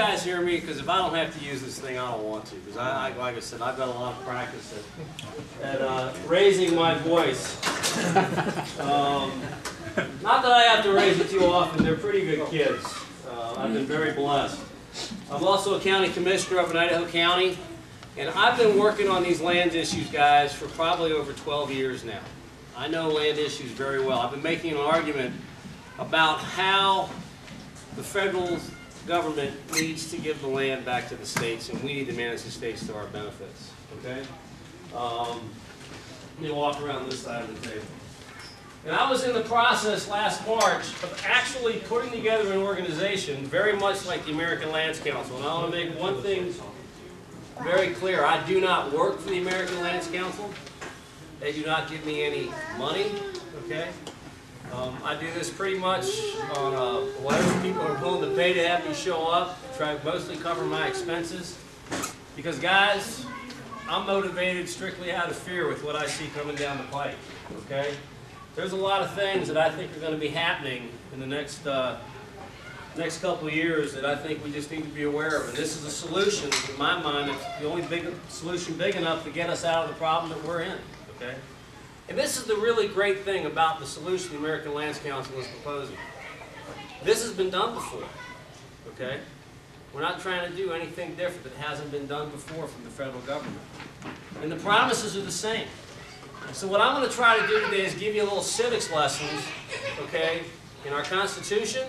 Guys hear me? Because if I don't have to use this thing, I don't want to. Because like I said, I've got a lot of practice at raising my voice. Not that I have to raise it too often. They're pretty good kids. I've been very blessed. I'm also a county commissioner up in Idaho County, and I've been working on these land issues, guys, for probably over 12 years now. I know land issues very well. I've been making an argument about how the federal government needs to give the land back to the states, and we need to manage the states to our benefits. Okay? Let me walk around this side of the table. And I was in the process last March of actually putting together an organization very much like the American Lands Council. And I want to make one thing very clear. I do not work for the American Lands Council. They do not give me any money. Okay? I do this pretty much on whatever people are willing to pay to have me show up. Try to mostly cover my expenses. Because, guys, I'm motivated strictly out of fear with what I see coming down the pike. Okay? There's a lot of things that I think are going to be happening in the next couple of years that I think we just need to be aware of. And this is a solution, in my mind, it's the only solution big enough to get us out of the problem that we're in. Okay? And this is the really great thing about the solution the American Lands Council is proposing. This has been done before. Okay? We're not trying to do anything different that hasn't been done before from the federal government. And the promises are the same. So what I'm going to try to do today is give you a little civics lessons, okay, in our Constitution,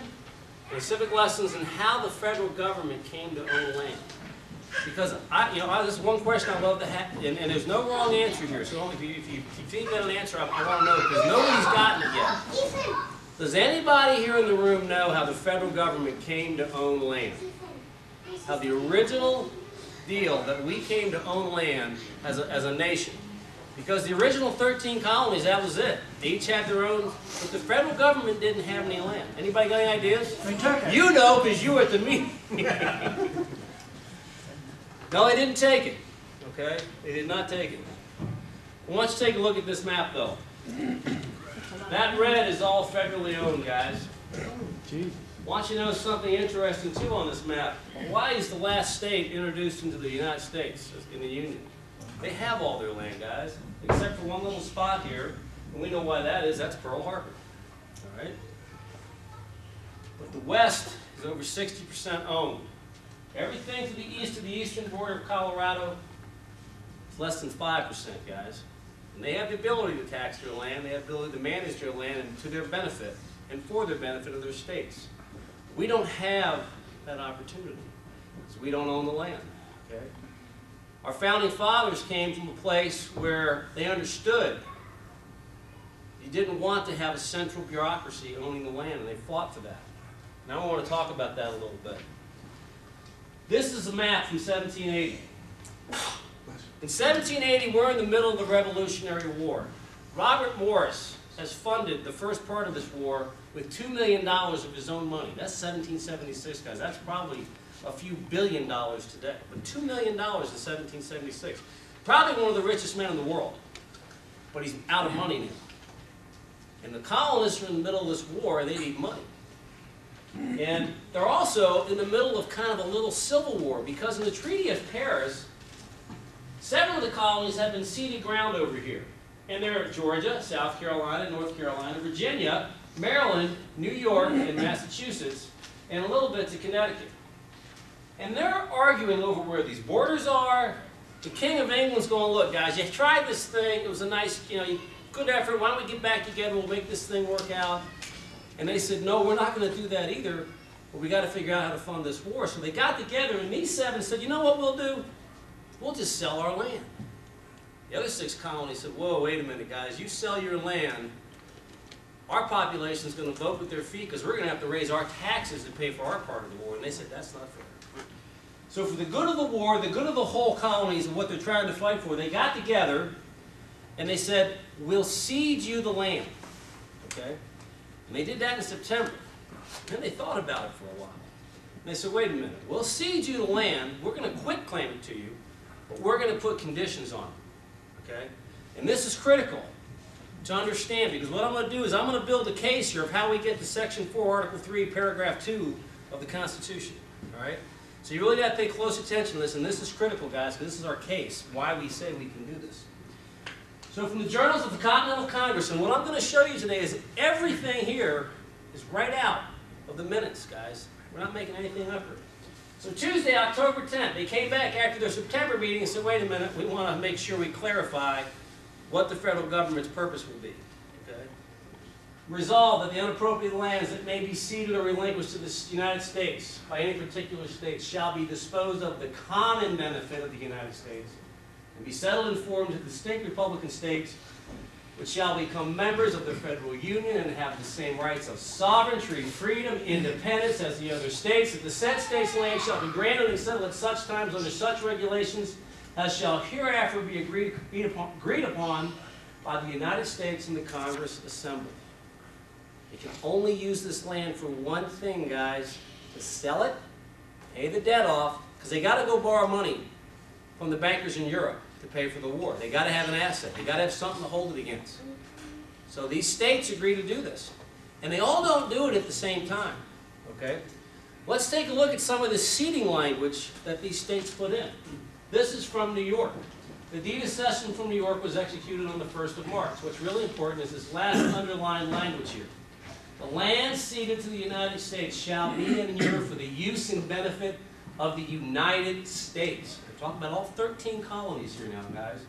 and civic lessons in how the federal government came to own land. Because this is one question I love to have, and there's no wrong answer here. So if you think that an answer, I want to know because nobody's gotten it yet. Does anybody here in the room know how the federal government came to own land? How the original deal that we came to own land as a nation? Because the original 13 colonies, that was it. They each had their own, but the federal government didn't have any land. Anybody got any ideas? They took it. You know, because you were at the meeting. No, they didn't take it. Okay? They did not take it. I want you to take a look at this map, though. That red is all federally owned, guys. I want you to know something interesting, too, on this map. Hawaii is the last state introduced into the United States in the Union. They have all their land, guys, except for one little spot here, and we know why that is. That's Pearl Harbor. All right? But the West is over 60% owned. Everything to the east of the eastern border of Colorado is less than 5%, guys. And they have the ability to tax their land. They have the ability to manage their land and to their benefit and for their benefit of their states. We don't have that opportunity because we don't own the land. Okay? Our founding fathers came from a place where they understood you didn't want to have a central bureaucracy owning the land, and they fought for that. Now I want to talk about that a little bit. This is a map from 1780. In 1780, we're in the middle of the Revolutionary War. Robert Morris has funded the first part of this war with $2 million of his own money. That's 1776, guys. That's probably a few $billion today, but $2 million in 1776. Probably one of the richest men in the world, but he's out of money now. And the colonists are in the middle of this war, and they need money. And they're also in the middle of kind of a little civil war, because in the Treaty of Paris, 7 of the colonies have been ceded ground over here. And they're Georgia, South Carolina, North Carolina, Virginia, Maryland, New York, and Massachusetts, and a little bit to Connecticut. And they're arguing over where these borders are. The King of England's going, look, guys, you tried this thing. It was a nice, good effort. Why don't we get back together? We'll make this thing work out. And they said, no, we're not going to do that either. But we got to figure out how to fund this war. So they got together, and these 7 said, you know what we'll do? We'll just sell our land. The other 6 colonies said, whoa, wait a minute, guys. You sell your land, our population's going to vote with their feet because we're going to have to raise our taxes to pay for our part of the war. And they said, that's not fair. So for the good of the war, the good of the whole colonies and what they're trying to fight for, they got together and they said, we'll cede you the land. Okay? And they did that in September. Then they thought about it for a while. And they said, wait a minute, we'll cede you the land, we're going to quit claim it to you, but we're going to put conditions on it. Okay? And this is critical to understand, because what I'm going to do is I'm going to build a case here of how we get to Section 4, Article 3, Paragraph 2 of the Constitution. All right? So you really got to pay close attention to this, and this is critical, guys, because this is our case, why we say we can do this. So from the Journals of the Continental Congress, and what I'm going to show you today is everything here is right out of the minutes, guys. We're not making anything up here. So Tuesday, October 10th, they came back after their September meeting and said, wait a minute, we want to make sure we clarify what the federal government's purpose will be. Okay? Resolved that the unappropriated lands that may be ceded or relinquished to the United States by any particular state shall be disposed of the common benefit of the United States and be settled and formed into distinct republican states which shall become members of the federal union and have the same rights of sovereignty, freedom, independence as the other states. That the said states' land shall be granted and settled at such times under such regulations as shall hereafter be agreed upon by the United States and the Congress assembled. They can only use this land for one thing, guys: to sell it, pay the debt off, because they got to go borrow money from the bankers in Europe to pay for the war. They got to have an asset. They got to have something to hold it against. So these states agree to do this. And they all don't do it at the same time. Okay? Let's take a look at some of the ceding language that these states put in. This is from New York. The deed of cession from New York was executed on the 1st of March. What's really important is this last underlined language here. The land ceded to the United States shall be and endure for the use and benefit of the United States. We're talking about all 13 colonies here now, guys.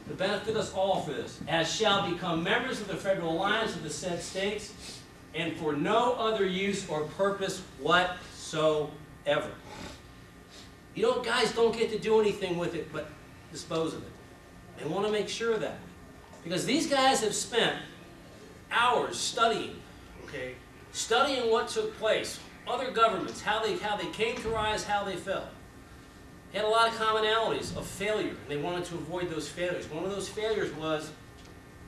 To benefit us all for this. As shall become members of the federal alliance of the said states, and for no other use or purpose whatsoever. You know, guys don't get to do anything with it but dispose of it. They want to make sure of that. Because these guys have spent hours studying, okay, studying what took place, other governments, how they came to rise, how they fell. They had a lot of commonalities of failure, and they wanted to avoid those failures. One of those failures was,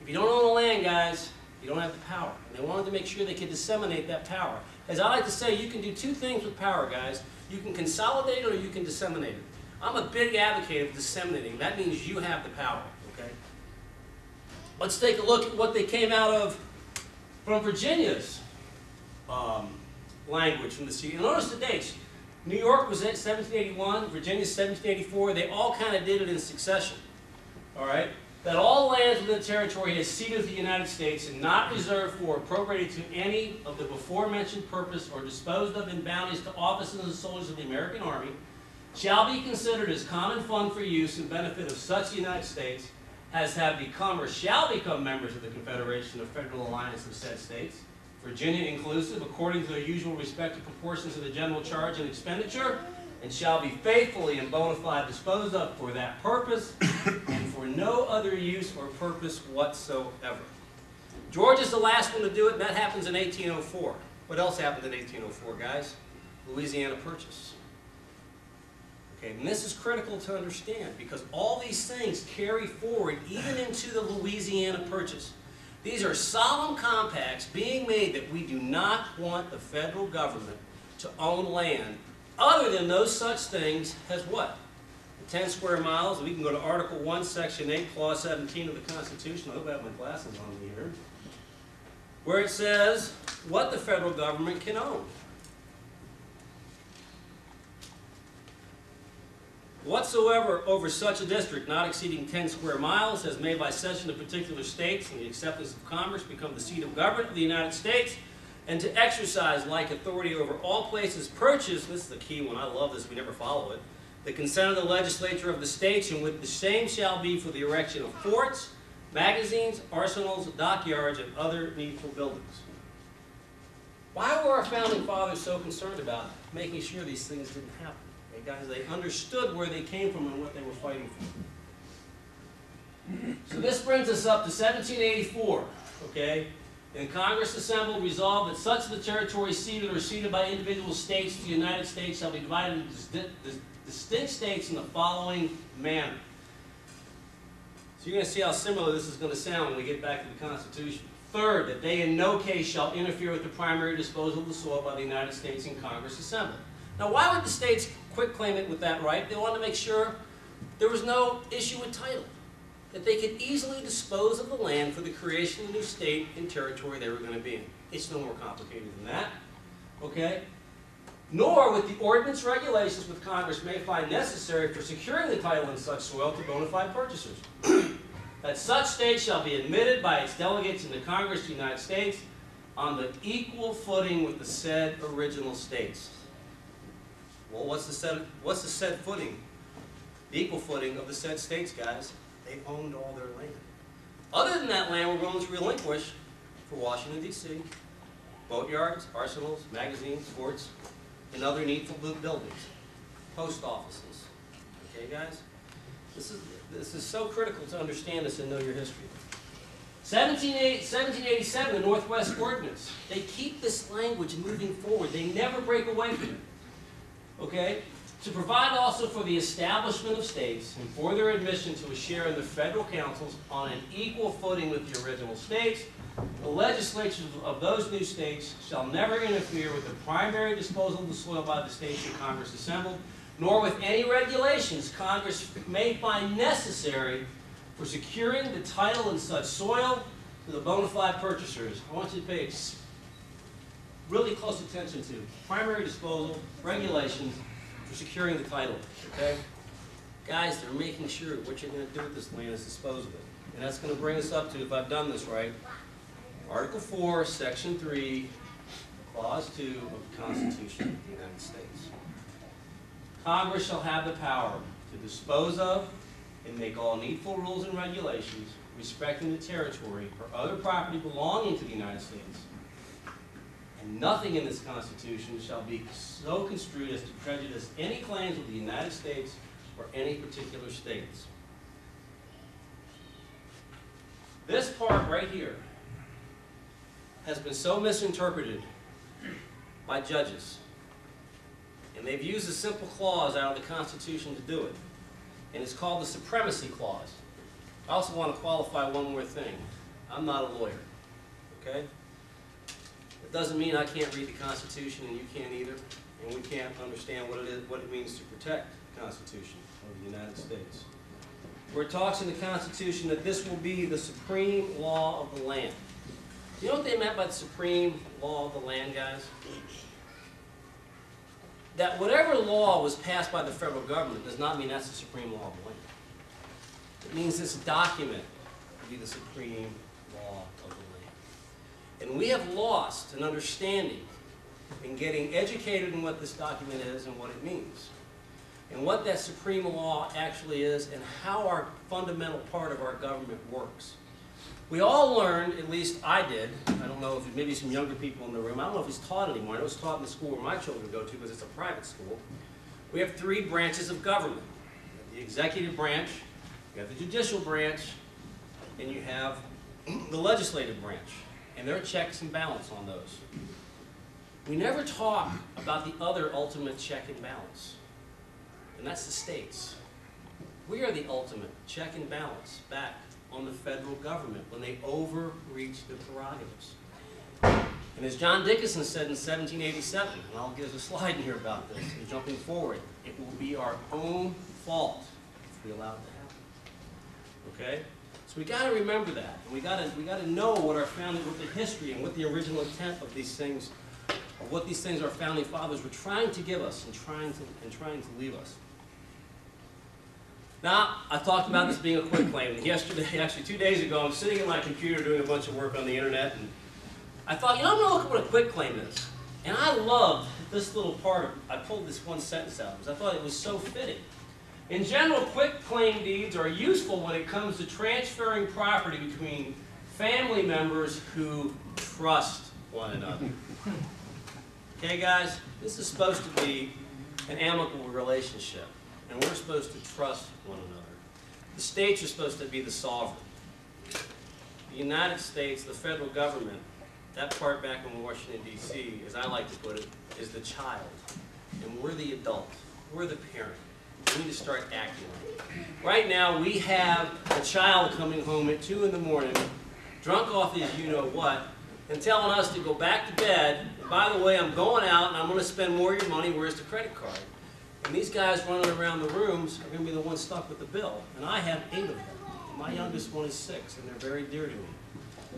if you don't own the land, guys, you don't have the power. And they wanted to make sure they could disseminate that power. As I like to say, you can do two things with power, guys. You can consolidate it or you can disseminate it. I'm a big advocate of disseminating. That means you have the power, okay? Let's take a look at what they came out of from Virginia's language from the city. And notice the dates. New York was at 1781, Virginia 1784. They all kind of did it in succession. All right? That all lands within the territory is ceded to the United States and not reserved for or appropriated to any of the before-mentioned purpose or disposed of in bounties to officers and soldiers of the American Army shall be considered as common fund for use and benefit of such United States as have become or shall become members of the Confederation of Federal Alliance of said states, Virginia inclusive, according to their usual respective proportions of the general charge and expenditure, and shall be faithfully and bona fide disposed of for that purpose and for no other use or purpose whatsoever. Georgia's the last one to do it, and that happens in 1804. What else happened in 1804, guys? Louisiana Purchase. Okay, and this is critical to understand because all these things carry forward even into the Louisiana Purchase. These are solemn compacts being made that we do not want the federal government to own land other than those such things as what? The 10 square miles. We can go to Article 1, Section 8, Clause 17 of the Constitution. I hope I have my glasses on me here. Where it says what the federal government can own. Whatsoever over such a district not exceeding 10 square miles as may by cession of particular states and the acceptance of commerce become the seat of government of the United States, and to exercise like authority over all places purchased, this is the key one, I love this, we never follow it, the consent of the legislature of the states, and with the same shall be for the erection of forts, magazines, arsenals, dockyards, and other needful buildings. Why were our founding fathers so concerned about making sure these things didn't happen? Okay, guys, they understood where they came from and what they were fighting for. So this brings us up to 1784, okay? And Congress assembled resolved that such of the territory ceded or ceded by individual states to the United States shall be divided into distinct states in the following manner. So you're going to see how similar this is going to sound when we get back to the Constitution. Third, that they in no case shall interfere with the primary disposal of the soil by the United States in Congress assembled. Now, why would the states quit claiming with that right? They wanted to make sure there was no issue with title, that they could easily dispose of the land for the creation of the new state and territory they were going to be in. It's no more complicated than that, okay? nor with the ordinance regulations which Congress may find necessary for securing the title in such soil to bona fide purchasers. That such state shall be admitted by its delegates in the Congress of the United States on the equal footing with the said original states. Well, what's the said footing? The equal footing of the said states, guys. They owned all their land. Other than that land, we're willing to relinquish for Washington, D.C., boatyards, arsenals, magazines, forts, and other needful buildings, post offices. Okay, guys? This is so critical to understand this and know your history. 1787, the Northwest Ordinance. They keep this language moving forward. They never break away from it. Okay? To provide also for the establishment of states and for their admission to a share in the federal councils on an equal footing with the original states, the legislatures of those new states shall never interfere with the primary disposal of the soil by the states in Congress assembled, nor with any regulations Congress may find necessary for securing the title in such soil to the bona fide purchasers. I want you to pay really close attention to primary disposal, regulations for securing the title, okay? Guys, they're making sure what you're going to do with this land is dispose of it. And that's going to bring us up to, if I've done this right, Article 4, Section 3, Clause 2 of the Constitution of the United States. Congress shall have the power to dispose of and make all needful rules and regulations respecting the territory or other property belonging to the United States. And nothing in this Constitution shall be so construed as to prejudice any claims of the United States or any particular states. This part right here has been so misinterpreted by judges. And they've used a simple clause out of the Constitution to do it. And it's called the Supremacy Clause. I also want to qualify one more thing. I'm not a lawyer, okay? It doesn't mean I can't read the Constitution and you can't either, and we can't understand what it means to protect the Constitution of the United States. Where it talks in the Constitution that this will be the supreme law of the land. You know what they meant by the supreme law of the land, guys? That whatever law was passed by the federal government does not mean that's the supreme law of the land. It means this document will be the supreme law of the land. And we have lost an understanding in getting educated in what this document is and what it means. And what that supreme law actually is and how our fundamental part of our government works. We all learned, at least I did, I don't know if maybe some younger people in the room, I don't know if it's taught anymore. I know it's taught in the school where my children go to because it's a private school. We have 3 branches of government. You have the executive branch, you have the judicial branch, and you have the legislative branch. And there are checks and balance on those. We never talk about the other ultimate check and balance, and that's the states. We are the ultimate check and balance back on the federal government when they overreach their prerogatives. And as John Dickinson said in 1787, and I'll give a slide in here about this, and jumping forward, it will be our own fault if we allow it to happen. Okay? So we got to remember that, and we got to know what our founding, what the history and what the original intent of these things, or what these things our founding fathers were trying to give us and trying to leave us. Now, I talked about this being a quitclaim, and yesterday, actually 2 days ago, I'm sitting at my computer doing a bunch of work on the internet, and I thought, you know, I'm going to look at what a quitclaim is. And I loved this little part. I pulled this one sentence out because I thought it was so fitting. In general, quitclaim deeds are useful when it comes to transferring property between family members who trust one another. Okay, guys? This is supposed to be an amicable relationship, and we're supposed to trust one another. The states are supposed to be the sovereign. The United States, the federal government, that part back in Washington, D.C., as I like to put it, is the child. And we're the adult. We're the parent. We need to start acting like it. Right now, we have a child coming home at 2 in the morning, drunk off his you-know-what, and telling us to go back to bed. And by the way, I'm going out and I'm going to spend more of your money. Where's the credit card? And these guys running around the rooms are going to be the ones stuck with the bill. And I have 8 of them. My youngest one is 6, and they're very dear to me.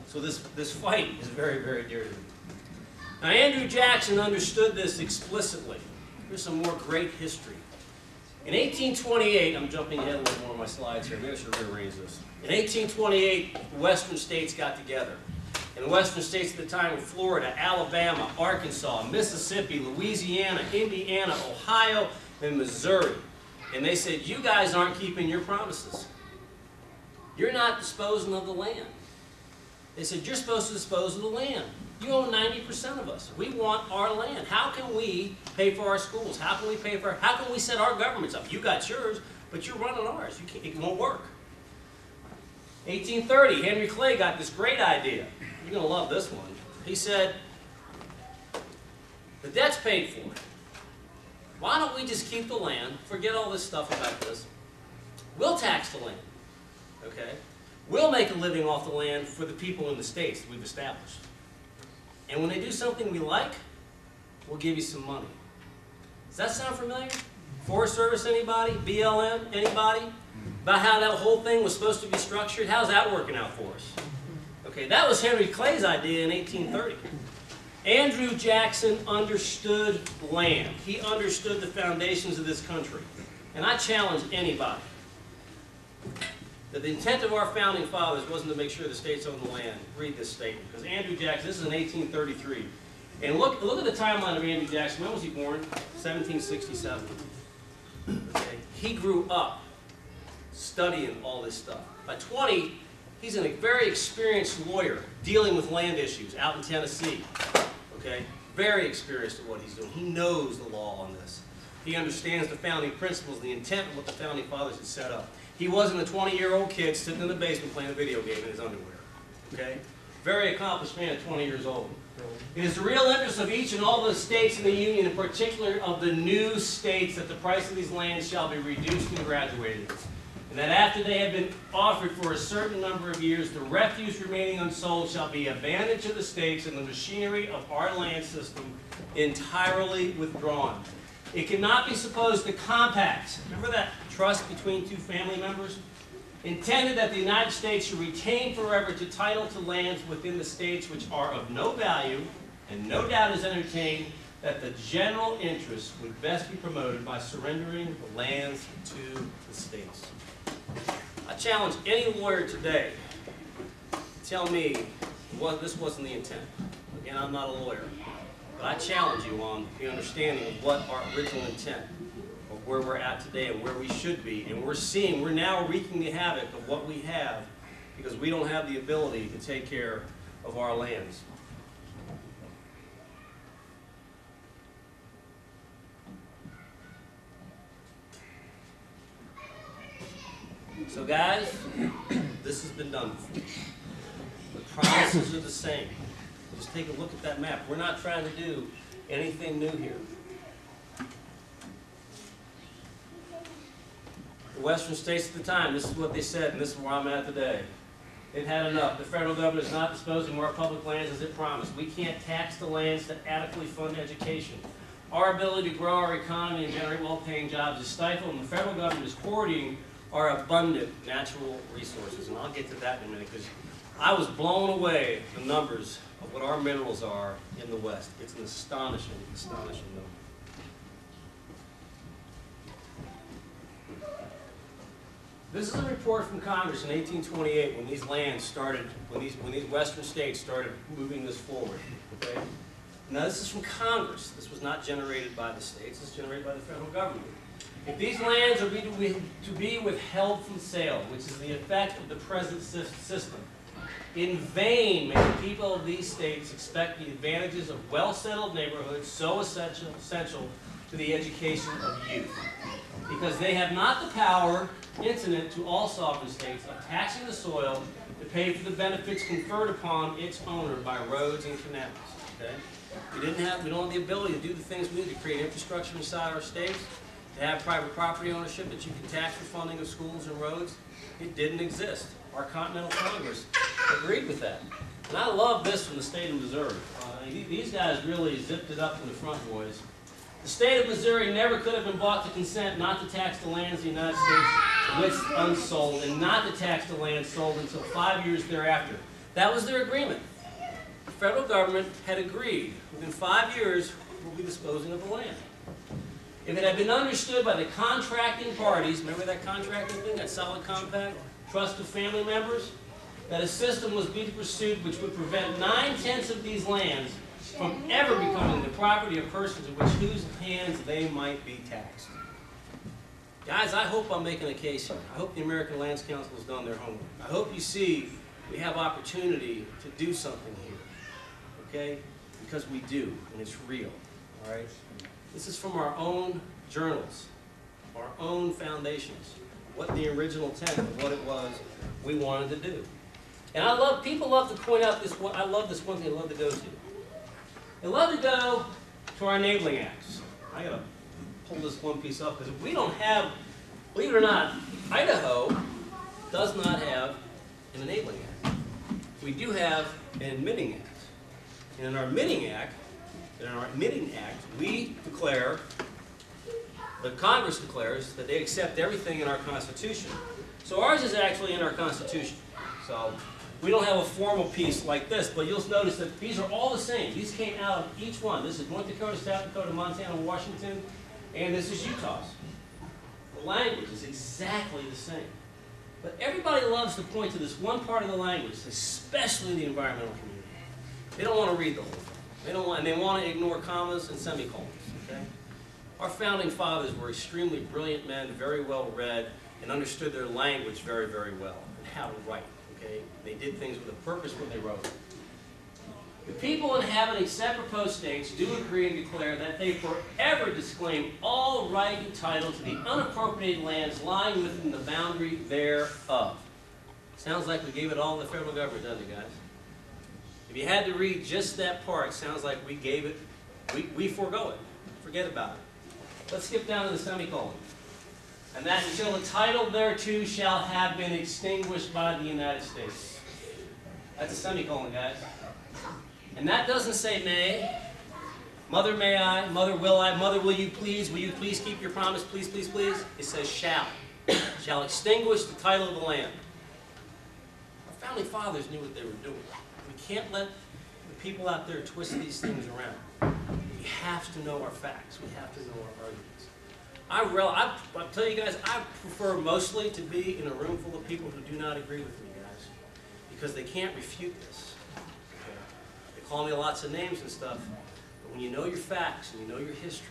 So this fight is very, very dear to me. Now, Andrew Jackson understood this explicitly. Here's some more great history. In 1828, I'm jumping ahead a little more on my slides here. Maybe I should rearrange this. In 1828, the western states got together. And the western states at the time were Florida, Alabama, Arkansas, Mississippi, Louisiana, Indiana, Ohio, and Missouri. And they said, you guys aren't keeping your promises. You're not disposing of the land. They said, you're supposed to dispose of the land. You own 90% of us. We want our land. How can we pay for our schools? How can we set our governments up? You got yours, but you're running ours. It won't work. 1830, Henry Clay got this great idea. You're going to love this one. He said, the debt's paid for. Why don't we just keep the land, forget all this stuff about this. We'll tax the land, okay? We'll make a living off the land for the people in the states that we've established. And when they do something we like, we'll give you some money. Does that sound familiar? Forest Service, anybody? BLM, anybody? About how that whole thing was supposed to be structured? How's that working out for us? Okay, that was Henry Clay's idea in 1830. Andrew Jackson understood land. He understood the foundations of this country. And I challenge anybody that the intent of our founding fathers wasn't to make sure the states owned the land. Read this statement. Because Andrew Jackson, this is in 1833. And look at the timeline of Andrew Jackson. When was he born? 1767. Okay. He grew up studying all this stuff. By 20, he's a very experienced lawyer dealing with land issues out in Tennessee. Okay? Very experienced at what he's doing. He knows the law on this. He understands the founding principles, the intent of what the founding fathers had set up. He wasn't a 20-year-old kid sitting in the basement playing a video game in his underwear. Okay? Very accomplished man at 20 years old. It is the real interest of each and all the states in the Union, in particular of the new states, that the price of these lands shall be reduced and graduated, and that after they have been offered for a certain number of years, the refuse remaining unsold shall be abandoned to the states, and the machinery of our land system entirely withdrawn. It cannot be supposed the compacts, remember that trust between two family members, intended that the United States should retain forever to title to lands within the states which are of no value, and no doubt is entertained that the general interest would best be promoted by surrendering the lands to the states. I challenge any lawyer today to tell me this wasn't the intent. Again, I'm not a lawyer, but I challenge you on the understanding of what our original intent of where we're at today and where we should be. And we're now wreaking the havoc of what we have because we don't have the ability to take care of our lands. So guys, this has been done before. The promises are the same. Just take a look at that map. We're not trying to do anything new here. The western states at the time, this is what they said, and this is where I'm at today. They've had enough. The federal government is not disposing of our public lands as it promised. We can't tax the lands to adequately fund education. Our ability to grow our economy and generate well-paying jobs is stifled, and the federal government is hoarding our abundant natural resources. And I'll get to that in a minute, because I was blown away the numbers of what our minerals are in the West. It's an astonishing, astonishing number. This is a report from Congress in 1828 when these lands started, when these western states started moving this forward. Okay? Now this is from Congress. This was not generated by the states. This was generated by the federal government. If these lands are to be withheld from sale, which is the effect of the present system, in vain may the people of these states expect the advantages of well-settled neighborhoods so essential to the education of youth, because they have not the power incident to all sovereign states of taxing the soil to pay for the benefits conferred upon its owner by roads and canals. Okay? We don't have the ability to do the things we need to create infrastructure inside our states, to have private property ownership that you can tax for funding of schools and roads. It didn't exist. Our Continental Congress agreed with that. And I love this from the state of Missouri. These guys really zipped it up to the front, boys. The state of Missouri never could have been brought to consent not to tax the lands of the United States with unsold, and not to tax the land sold until 5 years thereafter. That was their agreement. federal government had agreed within 5 years we'll be disposing of the land. If it had been understood by the contracting parties, remember that contracting thing, that solid compact, trust of family members, that a system was being pursued which would prevent 9/10 of these lands from ever becoming the property of persons in whose hands they might be taxed. Guys, I hope I'm making a case here. I hope the American Lands Council has done their homework. I hope you see we have opportunity to do something here, okay? Because we do, and it's real, all right? This is from our own journals, our own foundations, what the original intent of what it was we wanted to do. And people love to point out this one, I love this one thing they love to go to. They love to go to our enabling acts. I gotta pull this one piece up because we don't have, believe it or not, Idaho does not have an enabling act. We do have an admitting act. And in our admitting act, we declare, the Congress declares that they accept everything in our Constitution. So ours is actually in our Constitution. So we don't have a formal piece like this, but you'll notice that these are all the same. These came out of each one. This is North Dakota, South Dakota, Montana, Washington, and this is Utah's. The language is exactly the same. But everybody loves to point to this one part of the language, especially the environmental community. They don't want to read the whole thing. And they want to ignore commas and semicolons. Okay? Our founding fathers were extremely brilliant men, very well read, and understood their language very, very well, and how to write. Okay? They did things with a purpose when they wrote. The people inhabiting said proposed states do agree and declare that they forever disclaim all right and title to the unappropriated lands lying within the boundary thereof. Sounds like we gave it all to the federal government, doesn't it, guys? If you had to read just that part, it sounds like we gave it, we forego it. Forget about it. Let's skip down to the semicolon. And that until the title thereto shall have been extinguished by the United States. That's a semicolon, guys. And that doesn't say may. Mother, may I? Mother, will I? Mother, will you please? Will you please keep your promise? Please, please, please. It says shall. Shall extinguish the title of the land. Our founding fathers knew what they were doing. We can't let the people out there twist these things around. We have to know our facts. We have to know our arguments. I'll tell you guys, I prefer mostly to be in a room full of people who do not agree with me, guys, because they can't refute this. Okay? They call me lots of names and stuff, but when you know your facts and you know your history,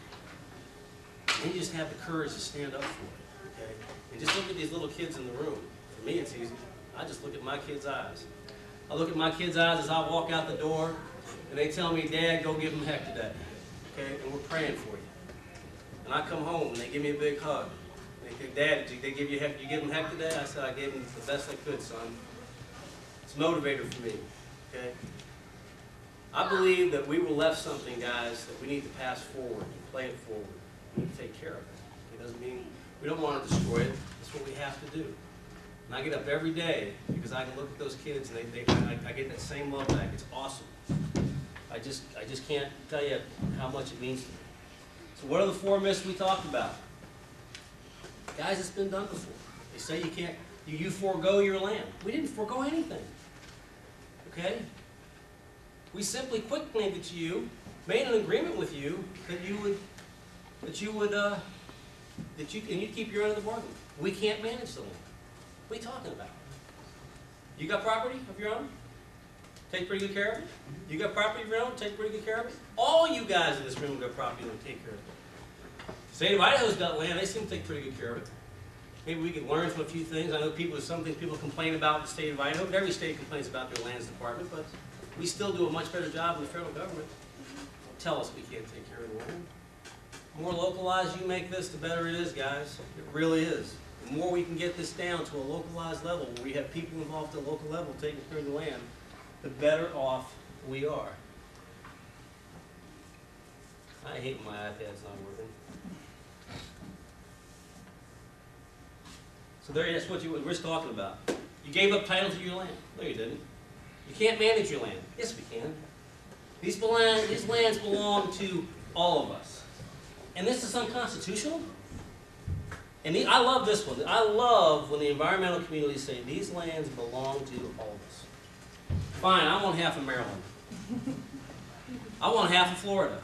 then you just have the courage to stand up for it. Okay? And just look at these little kids in the room. For me, it's easy. I just look at my kids' eyes. I look at my kids' eyes as I walk out the door, and they tell me, Dad, go give them heck today. Okay? And we're praying for you. And I come home, and they give me a big hug. And they say, Dad, did they give you heck? Did you give them heck today? I said, I gave them the best I could, son. It's a motivator for me. Okay? I believe that we were left something, guys, that we need to pass forward and play it forward. We need to take care of it. It doesn't mean we don't want to destroy it. That's what we have to do. And I get up every day because I can look at those kids and I get that same love back. It's awesome. I just can't tell you how much it means to me. So what are the 4 myths we talked about? Guys, it's been done before. They say you can't, you forego your land. We didn't forego anything. Okay? We simply quick-claimed it to you, made an agreement with you that you'd keep your end of the bargain. We can't manage the land. What are you talking about? You got property of your own? Take pretty good care of it? You got property of your own? Take pretty good care of it? All you guys in this room got property and take care of it. The state of Idaho's got land. They seem to take pretty good care of it. Maybe we could learn from a few things. I know some things people complain about the state of Idaho, but every state complains about their lands department, but we still do a much better job than the federal government. Don't tell us we can't take care of the land. The more localized you make this, the better it is, guys. It really is. The more we can get this down to a localized level, where we have people involved at a local level taking care of the land, the better off we are. I hate when my iPad's not working. So that's what we're just talking about. You gave up title to your land. No, you didn't. You can't manage your land. Yes, we can. These lands belong to all of us. And this is unconstitutional? And I love this one. I love when the environmental community say these lands belong to all of us. Fine, I want half of Maryland. I want half of Florida.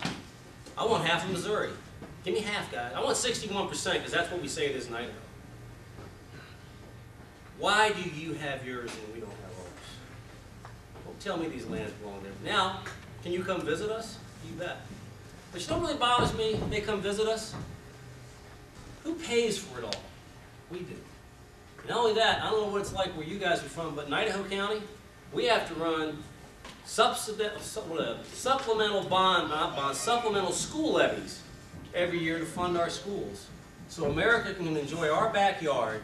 I want half of Missouri. Give me half, guys. I want 61% because that's what we say it is in Idaho. Why do you have yours and we don't have ours? Don't tell me these lands belong there. Now, can you come visit us? You bet. But you know what really bothers me? They come visit us. Who pays for it all? We do. Not only that, I don't know what it's like where you guys are from, but in Idaho County, we have to run supplemental supplemental school levies every year to fund our schools. So America can enjoy our backyard,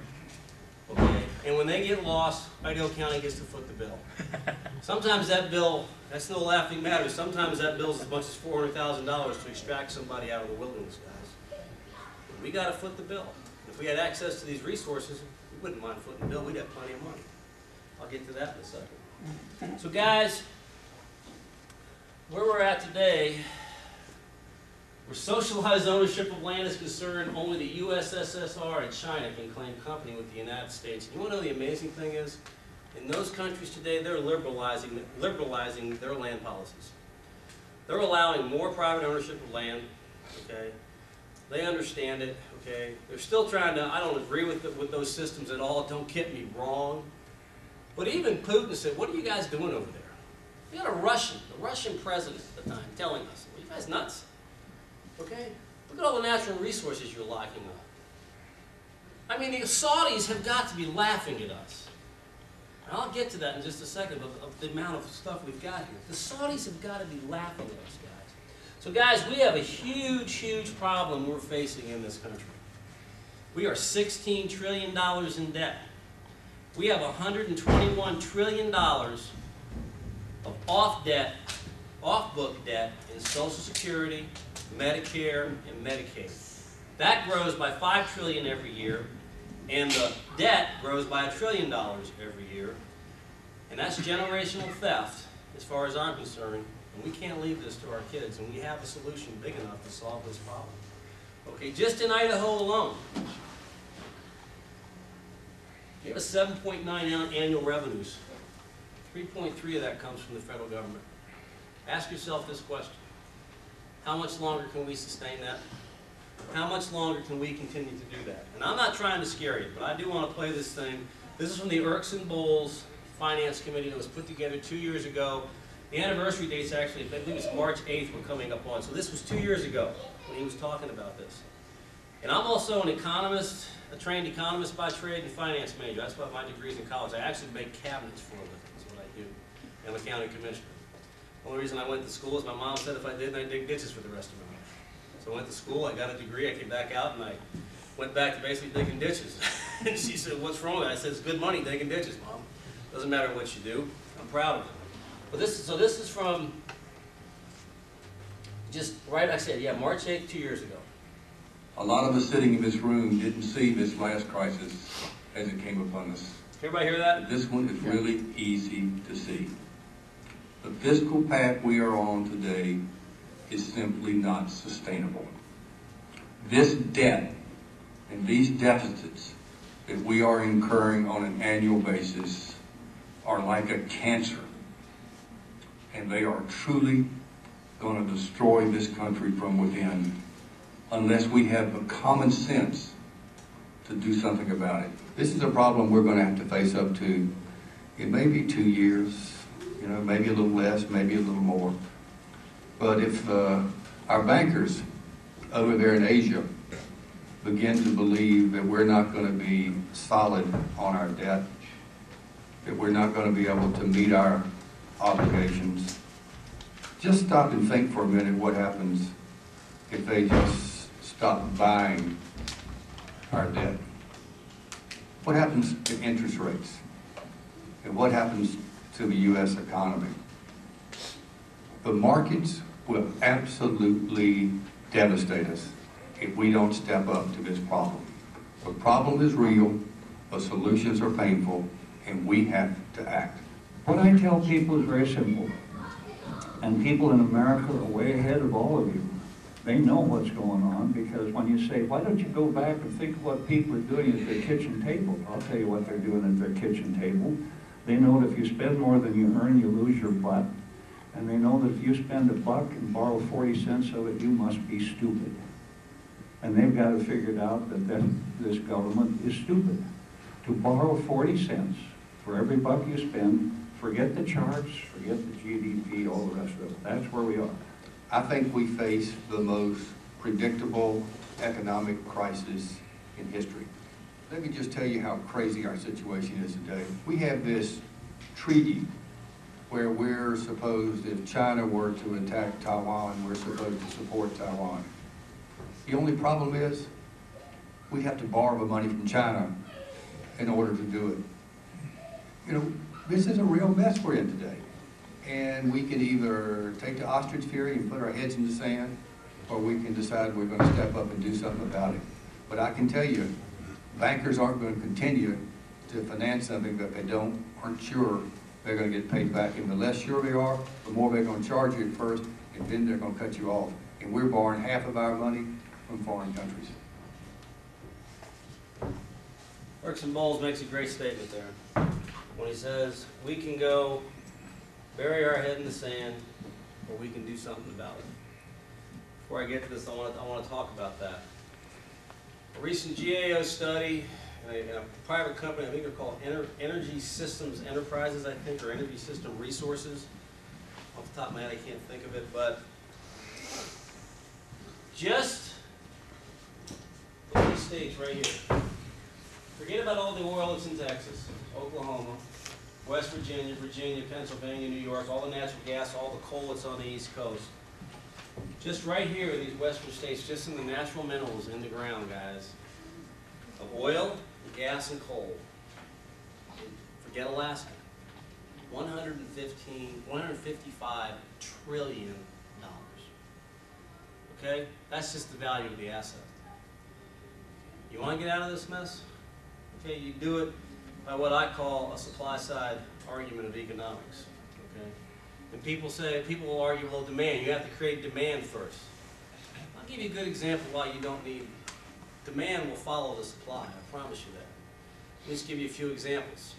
okay, and when they get lost, Idaho County gets to foot the bill. Sometimes that bill, that's no laughing matter, sometimes that bill is as much as $400,000 to extract somebody out of the wilderness, guys. We got to foot the bill. If we had access to these resources, we wouldn't mind footing the bill. We'd have plenty of money. I'll get to that in a second. So guys, where we're at today, where socialized ownership of land is concerned, only the USSR and China can claim company with the United States. You want to know the amazing thing is? In those countries today, they're liberalizing their land policies. They're allowing more private ownership of land, okay? They understand it, okay? They're still trying to, I don't agree with those systems at all, don't get me wrong. But even Putin said, what are you guys doing over there? We had the Russian president at the time telling us, well, you guys nuts, okay? Look at all the natural resources you're locking up. I mean, the Saudis have got to be laughing at us. And I'll get to that in just a second, of the amount of stuff we've got here. The Saudis have got to be laughing at us, guys. So guys, we have a huge, huge problem we're facing in this country. We are $16 trillion in debt. We have $121 trillion of off-book debt in Social Security, Medicare, and Medicaid. That grows by $5 trillion every year, and the debt grows by $1 trillion every year. And that's generational theft, as far as I'm concerned. And we can't leave this to our kids, and we have a solution big enough to solve this problem. Okay, just in Idaho alone, we have a 7.9 annual revenues. 3.3 of that comes from the federal government. Ask yourself this question. How much longer can we sustain that? How much longer can we continue to do that? And I'm not trying to scare you, but I do want to play this thing. This is from the Erks and Bowles Finance Committee that was put together 2 years ago. The anniversary date's actually, I believe it's March 8th we're coming up on. So this was 2 years ago when he was talking about this. And I'm also an economist, a trained economist by trade and finance major. That's what my degree's in college. I actually make cabinets for a living. That's what I do. I'm a county commissioner. The only reason I went to school is my mom said if I didn't, I'd dig ditches for the rest of my life. So I went to school, I got a degree, I came back out, and I went back to basically digging ditches. And she said, what's wrong with that? I said, it's good money digging ditches, Mom. Doesn't matter what you do. I'm proud of it. But this is from just right, I said, yeah, March 8th, 2 years ago. A lot of us sitting in this room didn't see this last crisis as it came upon us. Everybody hear that? But this one is really easy to see. The fiscal path we are on today is simply not sustainable. This debt and these deficits that we are incurring on an annual basis are like a cancer. And they are truly going to destroy this country from within unless we have the common sense to do something about it. This is a problem we're going to have to face up to in maybe 2 years, you know, maybe a little less, maybe a little more. But if our bankers over there in Asia begin to believe that we're not going to be solid on our debt, that we're not going to be able to meet our obligations, just stop and think for a minute what happens if they just stop buying our debt. What happens to interest rates? And what happens to the U.S. economy? The markets will absolutely devastate us if we don't step up to this problem. The problem is real, the solutions are painful, and we have to act. What I tell people is very simple, and people in America are way ahead of all of you. They know what's going on, because when you say, why don't you go back and think of what people are doing at their kitchen table? I'll tell you what they're doing at their kitchen table. They know that if you spend more than you earn, you lose your butt. And they know that if you spend $1 and borrow 40 cents of it, you must be stupid. And they've got it figured out that this government is stupid. To borrow 40 cents for every $1 you spend, forget the charts, forget the GDP, all the rest of it. That's where we are. I think we face the most predictable economic crisis in history. Let me just tell you how crazy our situation is today. We have this treaty where we're supposed, if China were to attack Taiwan, we're supposed to support Taiwan. The only problem is we have to borrow the money from China in order to do it. You know, this is a real mess we're in today. And we can either take the ostrich theory and put our heads in the sand, or we can decide we're going to step up and do something about it. But I can tell you, bankers aren't going to continue to finance something that they aren't sure they're going to get paid back. And the less sure they are, the more they're going to charge you at first, and then they're going to cut you off. And we're borrowing half of our money from foreign countries. Burks and Bowles makes a great statement there when he says, we can go bury our head in the sand, or we can do something about it. Before I get to this, I want to talk about that. A recent GAO study in a private company, I think they're called Energy Systems Enterprises, I think, or Energy System Resources. Off the top of my head, I can't think of it, but just these states right here. Forget about all the oil that's in Texas, Oklahoma, West Virginia, Pennsylvania, New York, all the natural gas, all the coal that's on the East Coast. Just right here, these western states, just in the natural minerals in the ground, guys, of oil, gas, and coal. Forget Alaska. $155 trillion. Okay? That's just the value of the asset. You want to get out of this mess? Okay, you do it by what I call a supply-side argument of economics. Okay? And people will argue, well, demand. You have to create demand first. I'll give you a good example why you don't need. Demand will follow the supply. I promise you that. Let me just give you a few examples.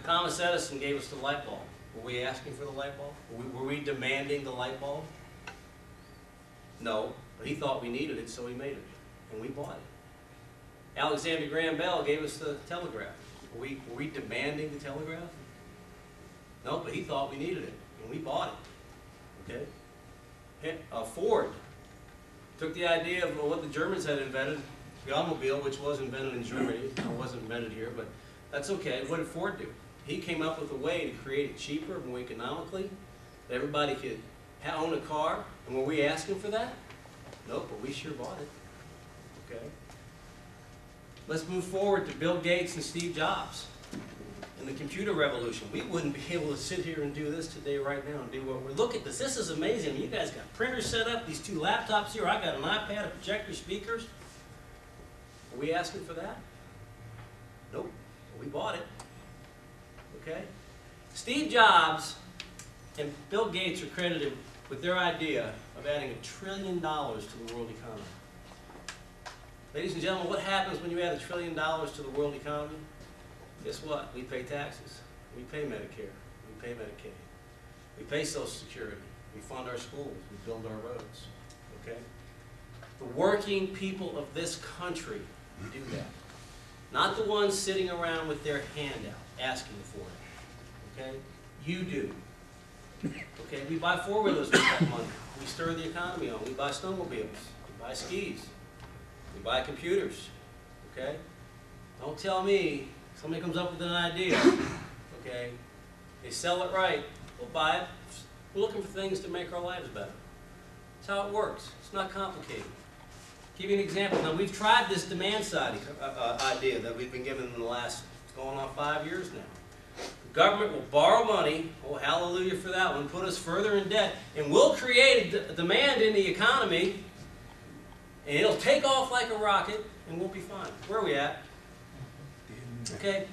Thomas Edison gave us the light bulb. Were we asking for the light bulb? Were we demanding the light bulb? No, but he thought we needed it, so he made it, and we bought it. Alexander Graham Bell gave us the telegraph. Were we demanding the telegraph? No, but he thought we needed it, and we bought it. Okay? Ford took the idea of what the Germans had invented, the automobile, which was invented in Germany. It wasn't invented here, but that's okay. What did Ford do? He came up with a way to create it cheaper, more economically, that everybody could own a car. And were we asking for that? Nope, but we sure bought it. Okay? Let's move forward to Bill Gates and Steve Jobs and the computer revolution. We wouldn't be able to sit here and do this today right now and do what we're. Look at this. This is amazing. You guys got printers set up, these 2 laptops here. I got an iPad, a projector, speakers. Are we asking for that? Nope. We bought it. Okay? Steve Jobs and Bill Gates are credited with their idea of adding $1 trillion to the world economy. Ladies and gentlemen, what happens when you add $1 trillion to the world economy? Guess what? We pay taxes. We pay Medicare. We pay Medicaid. We pay Social Security. We fund our schools. We build our roads. Okay? The working people of this country do that. Not the ones sitting around with their hand out, asking for it. Okay? You do. Okay, we buy 4-wheelers with that money. We stir the economy on. We buy snowmobiles. We buy skis. We buy computers. Okay? Don't tell me somebody comes up with an idea. Okay? They sell it right. We'll buy it. We're looking for things to make our lives better. That's how it works. It's not complicated. Give you an example. Now, we've tried this demand side idea that we've been given in the last, it's going on 5 years now. The government will borrow money, oh hallelujah for that one, put us further in debt, and we'll create a demand in the economy, and it'll take off like a rocket, and we'll be fine. Where are we at? Okay?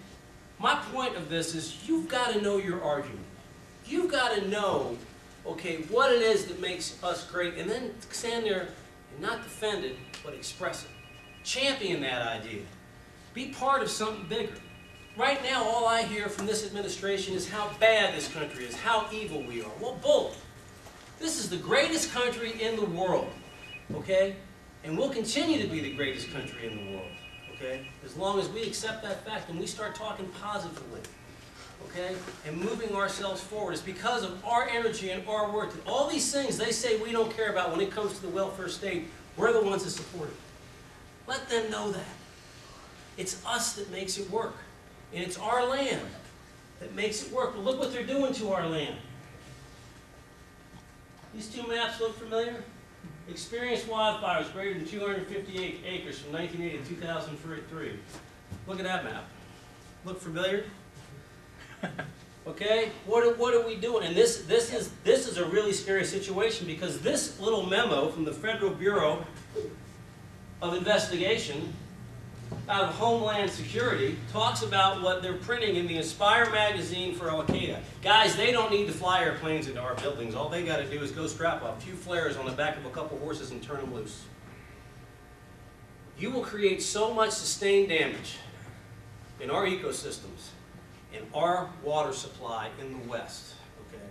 My point of this is you've got to know your argument. You've got to know, okay, what it is that makes us great, and then stand there and not defend it, but express it. Champion that idea. Be part of something bigger. right now all I hear from this administration is how bad this country is, how evil we are. Well, bull. This is the greatest country in the world, okay? And we'll continue to be the greatest country in the world, okay? As long as we accept that fact and we start talking positively, okay? And moving ourselves forward. It's because of our energy and our work that all these things they say we don't care about when it comes to the welfare state, we're the ones that support it. Let them know that. It's us that makes it work. And it's our land that makes it work. But look what they're doing to our land. These two maps look familiar? Experienced wildfires greater than 258 acres from 1980 to 2003. Look at that map. Look familiar? Okay? What are we doing? And this is a really scary situation because this little memo from the Federal Bureau of Investigation out of Homeland Security talks about what they're printing in the Inspire magazine for Al-Qaeda. Guys, they don't need to fly airplanes into our buildings. All they got to do is go strap a few flares on the back of a couple horses and turn them loose. You will create so much sustained damage in our ecosystems, in our water supply in the West, okay,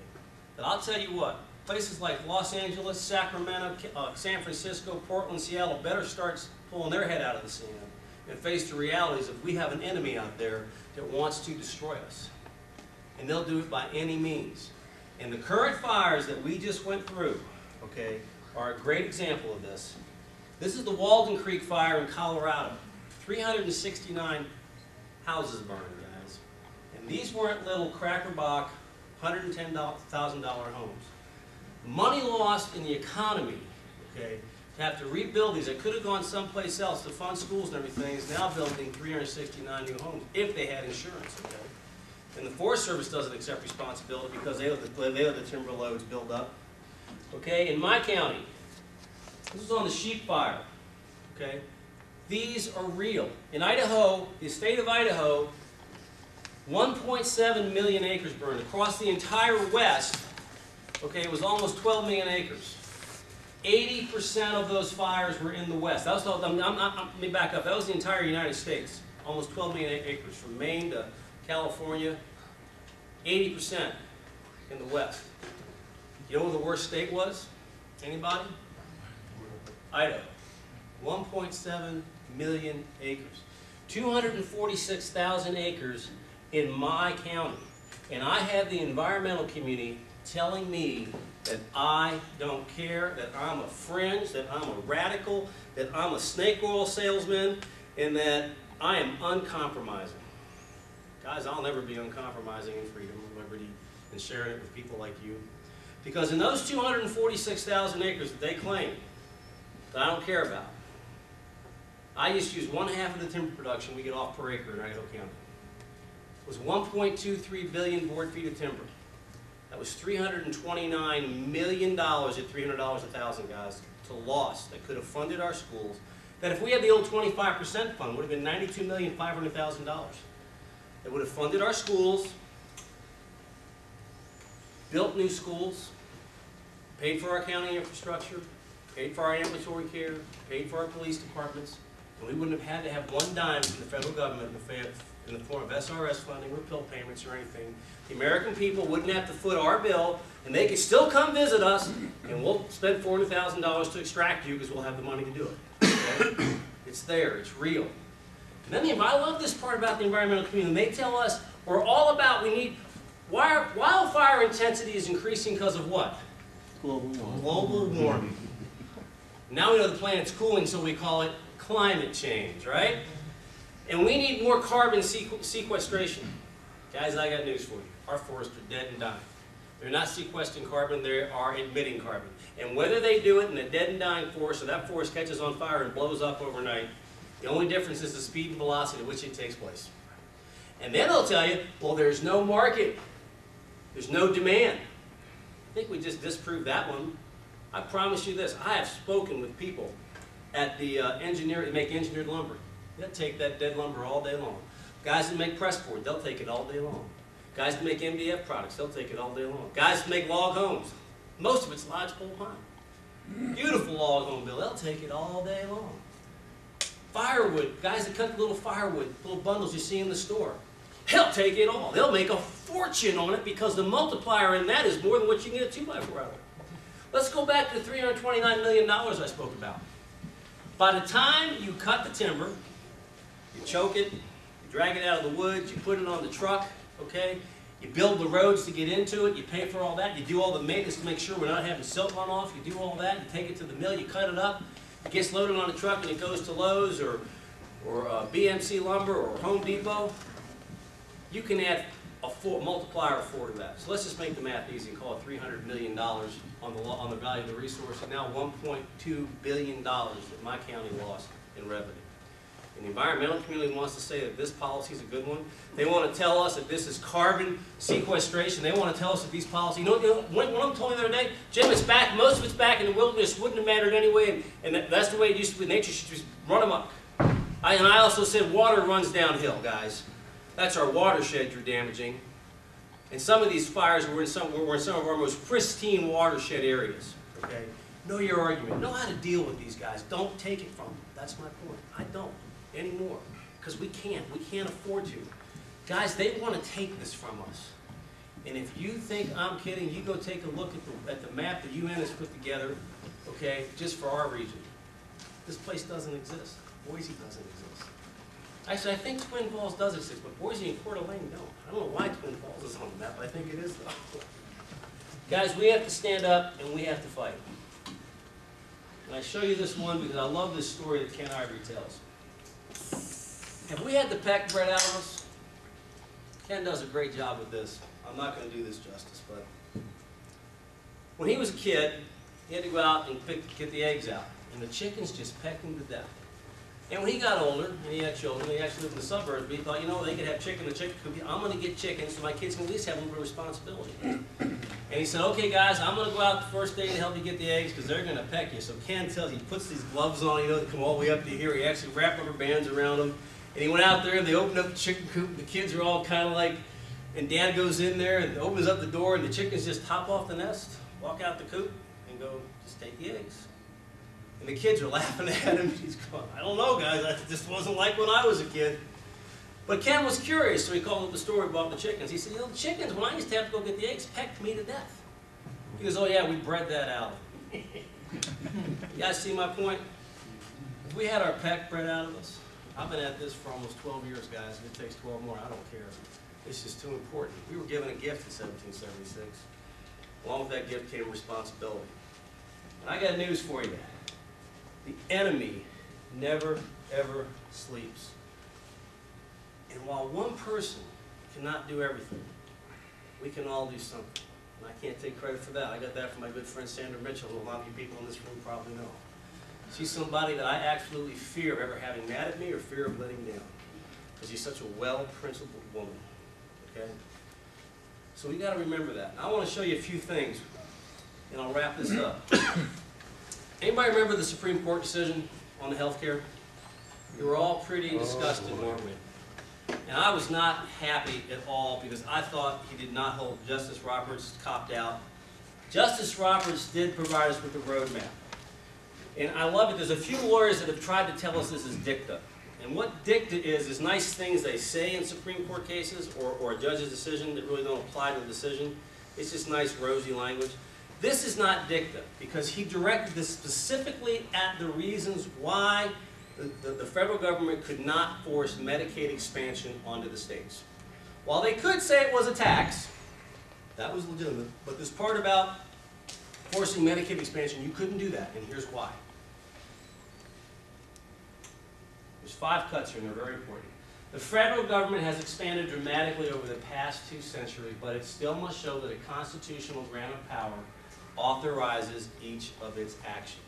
that I'll tell you what, places like Los Angeles, Sacramento, San Francisco, Portland, Seattle better start pulling their head out of the sand and face the realities of we have an enemy out there that wants to destroy us. And they'll do it by any means. And the current fires that we just went through, okay, are a great example of this. This is the Walden Creek fire in Colorado. 369 houses burned, guys. And these weren't little crackerbock $110,000 homes. Money lost in the economy, okay, to have to rebuild these that could have gone someplace else to fund schools and everything is now building 369 new homes if they had insurance, okay? And the Forest Service doesn't accept responsibility because they let the timber loads build up. Okay, in my county, this is on the sheep fire, okay? These are real. In Idaho, the state of Idaho, 1.7 million acres burned across the entire West. Okay, it was almost 12 million acres. 80% of those fires were in the West. That was, let me back up. That was the entire United States. Almost 12 million acres from Maine to California. 80% in the West. You know what the worst state was? Anybody? Idaho. 1.7 million acres. 246,000 acres in my county. And I have the environmental community telling me that I don't care, that I'm a fringe, that I'm a radical, that I'm a snake oil salesman, and that I am uncompromising. Guys, I'll never be uncompromising in freedom and liberty and sharing it with people like you. Because in those 246,000 acres that they claim that I don't care about, I just use 1/2 of the timber production we get off per acre in Idaho County. It was 1.23 billion board feet of timber. That was $329 million at $300 a thousand, guys, to loss that could have funded our schools. That if we had the old 25% fund, would have been $92,500,000. It would have funded our schools, built new schools, paid for our county infrastructure, paid for our ambulatory care, paid for our police departments, and we wouldn't have had to have one dime from the federal government in the form of SRS funding or pill payments or anything. The American people wouldn't have to foot our bill, and they could still come visit us, and we'll spend $400,000 to extract you because we'll have the money to do it. Okay? It's there. It's real. And then I love this part about the environmental community. They tell us we're all about, we need, wildfire intensity is increasing because of what? Global warming. Global warming. Now we know the planet's cooling, so we call it climate change, right? And we need more carbon sequestration. Guys, I got news for you. Our forests are dead and dying. They're not sequestering carbon, they are emitting carbon. And whether they do it in a dead and dying forest or that forest catches on fire and blows up overnight, the only difference is the speed and velocity at which it takes place. And then they'll tell you, well, there's no market. There's no demand. I think we just disproved that one. I promise you this, I have spoken with people at the engineer that make engineered lumber. They'll take that dead lumber all day long. Guys that make press board, they'll take it all day long. Guys that make MDF products, they'll take it all day long. Guys that make log homes, most of it's lodgepole pine. Beautiful log home bill, they'll take it all day long. Firewood, guys that cut the little firewood, little bundles you see in the store. They'll take it all. They'll make a fortune on it because the multiplier in that is more than what you can get a 2x4 out of. Let's go back to the $329 million I spoke about. By the time you cut the timber, you choke it, you drag it out of the woods, you put it on the truck, okay? You build the roads to get into it, you pay for all that, you do all the maintenance to make sure we're not having silt run off, you do all that, you take it to the mill, you cut it up, it gets loaded on a truck and it goes to Lowe's or BMC Lumber or Home Depot. You can add a multiplier of 4 to that. So let's just make the math easy and call it $300 million on the value of the resource, and now $1.2 billion that my county lost in revenue. And the environmental community wants to say that this policy is a good one. They want to tell us that this is carbon sequestration. They want to tell us that these policies, you know one of them told me the other day, Jim, it's back, most of it's back in the wilderness, wouldn't have mattered anyway, and that's the way it used to be. Nature should just run amok. And I also said water runs downhill, guys. That's our watershed you're damaging. And some of these fires were in some of our most pristine watershed areas. Okay? Know your argument. Know how to deal with these guys. Don't take it from them. That's my point. I don't anymore. Because we can't. We can't afford to. Guys, they want to take this from us. And if you think I'm kidding, you go take a look at the map the UN has put together, okay, just for our region. This place doesn't exist. Boise doesn't exist. Actually, I think Twin Falls does exist, but Boise and Coeur d'Alene don't. I don't know why Twin Falls is on the map, but I think it is, though. Guys, we have to stand up and we have to fight. And I show you this one because I love this story that Ken Ivory tells. Have we had the peck bred out of us? Ken does a great job with this. I'm not going to do this justice, but when he was a kid, he had to go out and get the eggs out, and the chickens just pecked him to death. And when he got older, and he had children, he actually lived in the suburbs, but he thought, you know, they could have chicken, the chicken could be, I'm going to get chickens so my kids can at least have a little bit of responsibility. And he said, okay guys, I'm going to go out the first day to help you get the eggs because they're going to peck you. So Ken tells, he puts these gloves on, you know, that come all the way up to here. He actually wrapped rubber bands around them. And he went out there and they opened up the chicken coop. The kids are all kind of like, and Dad goes in there and opens up the door and the chickens just hop off the nest, walk out the coop, and go, just take the eggs. And the kids are laughing at him. He's going, I don't know, guys. This wasn't like when I was a kid. But Ken was curious, so he called up the store and bought the chickens. He said, you know, the chickens, when I used to have to go get the eggs, pecked me to death. He goes, oh, yeah, we bred that out. You guys see my point? If we had our peck bred out of us, I've been at this for almost 12 years, guys. If it takes 12 more, I don't care. It's just too important. We were given a gift in 1776. Along with that gift came responsibility. And I got news for you. The enemy never, ever sleeps. And while one person cannot do everything, we can all do something. And I can't take credit for that. I got that from my good friend Sandra Mitchell, who a lot of you people in this room probably know. She's somebody that I absolutely fear of ever having mad at me or fear of letting down. Because she's such a well-principled woman. Okay? So we got to remember that. And I want to show you a few things, and I'll wrap this up. Anybody remember the Supreme Court decision on the health care? We were all pretty disgusted, weren't we? And I was not happy at all because I thought he did not hold Justice Roberts copped out. Justice Roberts did provide us with a roadmap. And I love it. There's a few lawyers that have tried to tell us this is dicta. And what dicta is nice things they say in Supreme Court cases or a judge's decision that really don't apply to the decision. It's just nice, rosy language. This is not dicta because he directed this specifically at the reasons why the federal government could not force Medicaid expansion onto the states. While they could say it was a tax, that was legitimate, but this part about forcing Medicaid expansion, you couldn't do that, and here's why. There's 5 cuts here, and they're very important. The federal government has expanded dramatically over the past 2 centuries, but it still must show that a constitutional grant of power authorizes each of its actions.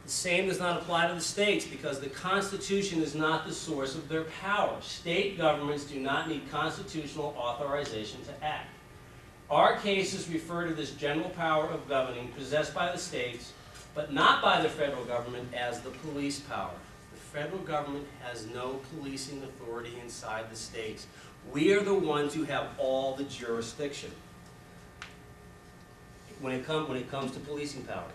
The same does not apply to the states because the Constitution is not the source of their power. State governments do not need constitutional authorization to act. Our cases refer to this general power of governing possessed by the states, but not by the federal government, as the police power. The federal government has no policing authority inside the states. We are the ones who have all the jurisdiction when it comes to policing powers.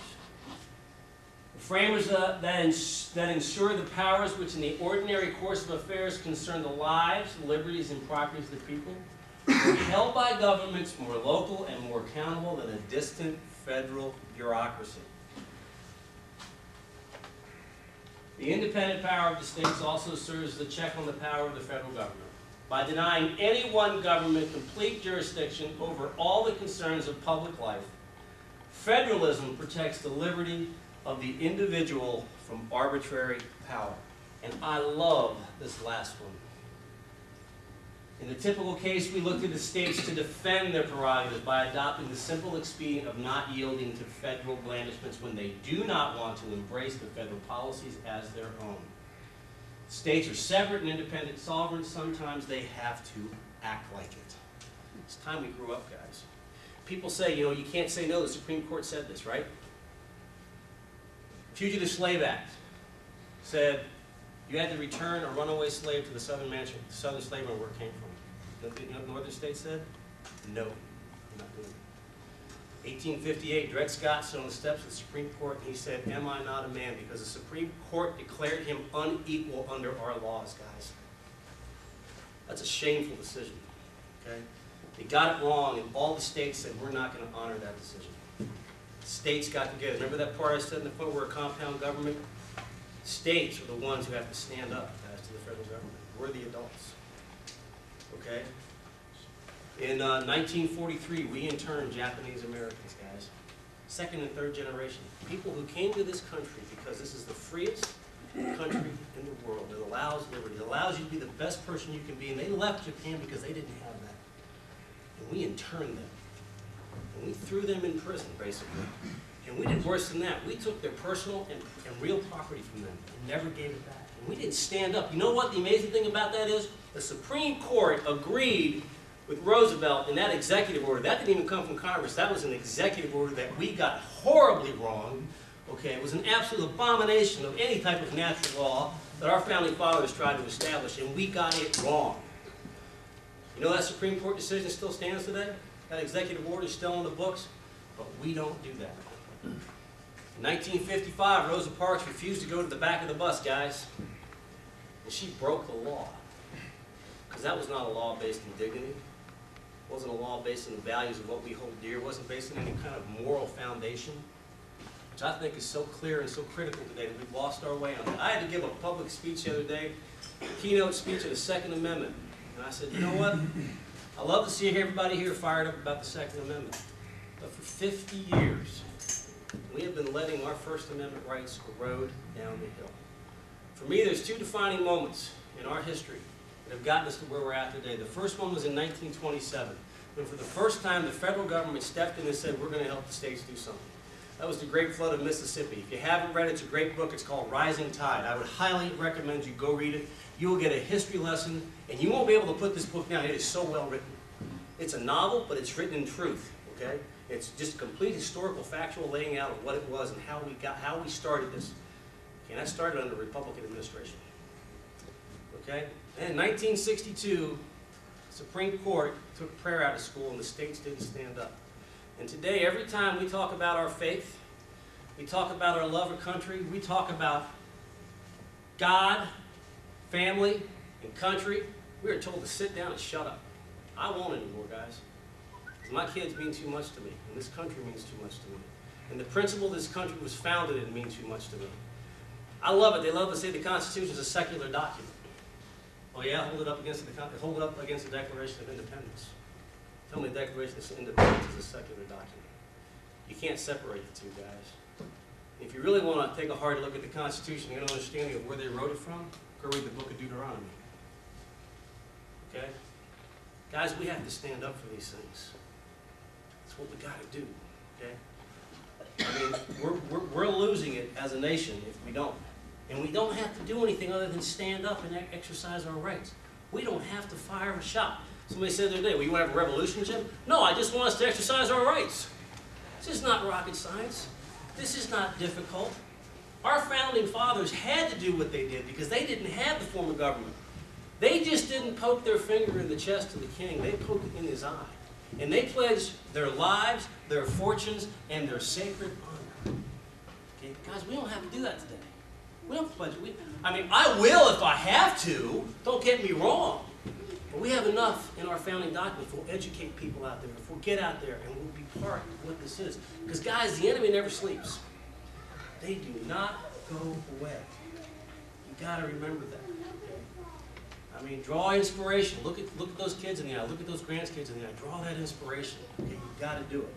Framers that ensure the powers which in the ordinary course of affairs concern the lives, liberties, and properties of the people were held by governments more local and more accountable than a distant federal bureaucracy. The independent power of the states also serves as a check on the power of the federal government. By denying any one government complete jurisdiction over all the concerns of public life, federalism protects the liberty of the individual from arbitrary power. And I love this last one. In the typical case, we look to the states to defend their prerogatives by adopting the simple expedient of not yielding to federal blandishments when they do not want to embrace the federal policies as their own. States are separate and independent sovereigns. Sometimes they have to act like it. It's time we grew up, guys. People say, you know, you can't say no. The Supreme Court said this, right? Fugitive Slave Act said you had to return a runaway slave to the southern slave owner where it came from. You know what the northern states said? No, I'm not doing it. 1858, Dred Scott stood on the steps of the Supreme Court and he said, "Am I not a man?" Because the Supreme Court declared him unequal under our laws, guys. That's a shameful decision, okay? They got it wrong and all the states said, we're not going to honor that decision. States got together. Remember that part I said in the point where a compound government? States are the ones who have to stand up as to the federal government. We're the adults. Okay? In 1943, we interned Japanese Americans, guys. Second and third generation. People who came to this country because this is the freest country in the world. It allows liberty. It allows you to be the best person you can be. And they left Japan because they didn't have that. And we interned them. And we threw them in prison, basically. And we did worse than that. We took their personal and real property from them and never gave it back. And we didn't stand up. You know what the amazing thing about that is? The Supreme Court agreed with Roosevelt in that executive order. That didn't even come from Congress. That was an executive order that we got horribly wrong. Okay, it was an absolute abomination of any type of natural law that our founding fathers tried to establish, and we got it wrong. You know that Supreme Court decision still stands today? That executive order is still in the books, but we don't do that. In 1955, Rosa Parks refused to go to the back of the bus, guys. And she broke the law. Because that was not a law based in dignity. It wasn't a law based on the values of what we hold dear. It wasn't based on any kind of moral foundation, which I think is so clear and so critical today that we've lost our way on that. I had to give a public speech the other day, a keynote speech of the Second Amendment. And I said, you know what? I love to see everybody here fired up about the Second Amendment. But for 50 years, we have been letting our First Amendment rights erode down the hill. For me, there's two defining moments in our history that have gotten us to where we're at today. The first one was in 1927, when for the first time the federal government stepped in and said, we're going to help the states do something. That was the Great Flood of Mississippi. If you haven't read it, it's a great book. It's called Rising Tide. I would highly recommend you go read it. You will get a history lesson, and you won't be able to put this book down. It is so well written. It's a novel, but it's written in truth, okay? It's just a complete historical, factual laying out of what it was and how we started this. Okay, and that started under the Republican administration. Okay? And in 1962, the Supreme Court took prayer out of school and the states didn't stand up. And today, every time we talk about our faith, we talk about our love of country, we talk about God, family, and country, we are told to sit down and shut up. I won't anymore, guys. My kids mean too much to me, and this country means too much to me. And the principle this country was founded in means too much to me. I love it. They love to say the Constitution is a secular document. Oh yeah, hold it up against the Declaration of Independence. Tell me the Declaration of Independence is a secular document. You can't separate the two, guys. If you really want to take a hard look at the Constitution and get an understanding of where they wrote it from, go read the book of Deuteronomy. Okay? Guys, we have to stand up for these things. That's what we got to do, okay? I mean, we're losing it as a nation if we don't. And we don't have to do anything other than stand up and exercise our rights. We don't have to fire a shot. Somebody said the other day, well, you want to have a revolution, Jim? No, I just want us to exercise our rights. This is not rocket science. This is not difficult. Our founding fathers had to do what they did because they didn't have the form of government. They just didn't poke their finger in the chest of the king. They poked it in his eye. And they pledged their lives, their fortunes, and their sacred honor. Okay, guys, we don't have to do that today. We don't have to pledge. I mean, I will if I have to. Don't get me wrong. But we have enough in our founding documents. We'll educate people out there. If we'll get out there and we'll be part of what this is. Because, guys, the enemy never sleeps. They do not go away. You got to remember that. Okay? I mean, draw inspiration. Look at those kids in the eye. Look at those grandkids in the eye. Draw that inspiration. Okay, you got to do it.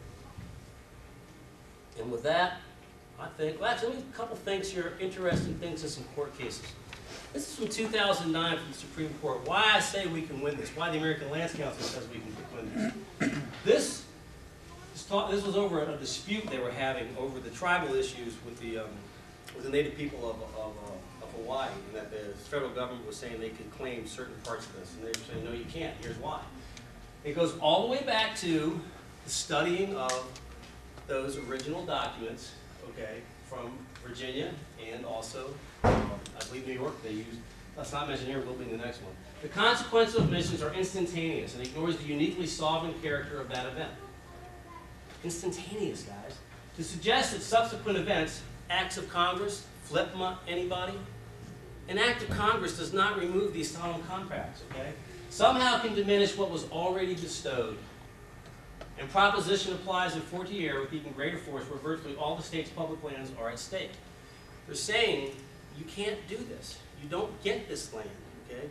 And with that, I think, well, actually, a couple things here, interesting things in some court cases. This is from 2009 from the Supreme Court. Why I say we can win this. Why the American Lands Council says we can win this. This was over a dispute they were having over the tribal issues with the native people of Hawaii, and that the federal government was saying they could claim certain parts of this, and they were saying, no, you can't. Here's why. It goes all the way back to the studying of those original documents, okay, from Virginia and also, I believe, New York. They used, let's not mention here, we'll be in the next one. The consequences of omissions are instantaneous and ignores the uniquely sovereign character of that event. Instantaneous, guys. To suggest that subsequent events, acts of Congress, flip anybody, an act of Congress does not remove these solemn compacts, okay? Somehow can diminish what was already bestowed. And proposition applies in 40 years with even greater force where virtually all the state's public lands are at stake. They're saying you can't do this. You don't get this land, okay?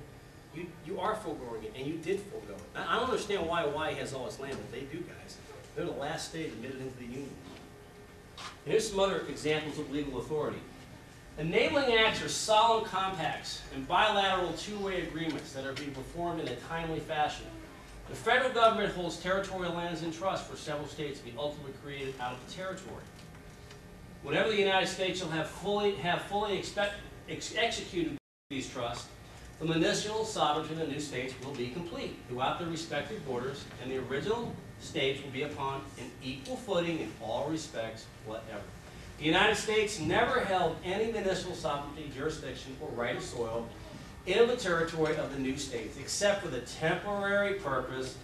You are foregoing it, and you did forego it. I don't understand why Hawaii has all its land, but they do, guys. They're the last state admitted into the Union. And here's some other examples of legal authority. Enabling acts are solemn compacts and bilateral two-way agreements that are being performed in a timely fashion. The federal government holds territorial lands in trust for several states to be ultimately created out of the territory. Whenever the United States shall have fully executed these trusts, the municipal sovereignty of the new states will be complete throughout their respective borders, and the original states will be upon an equal footing in all respects whatever. The United States never held any municipal sovereignty, jurisdiction, or right of soil in the territory of the new states, except for the temporary purpose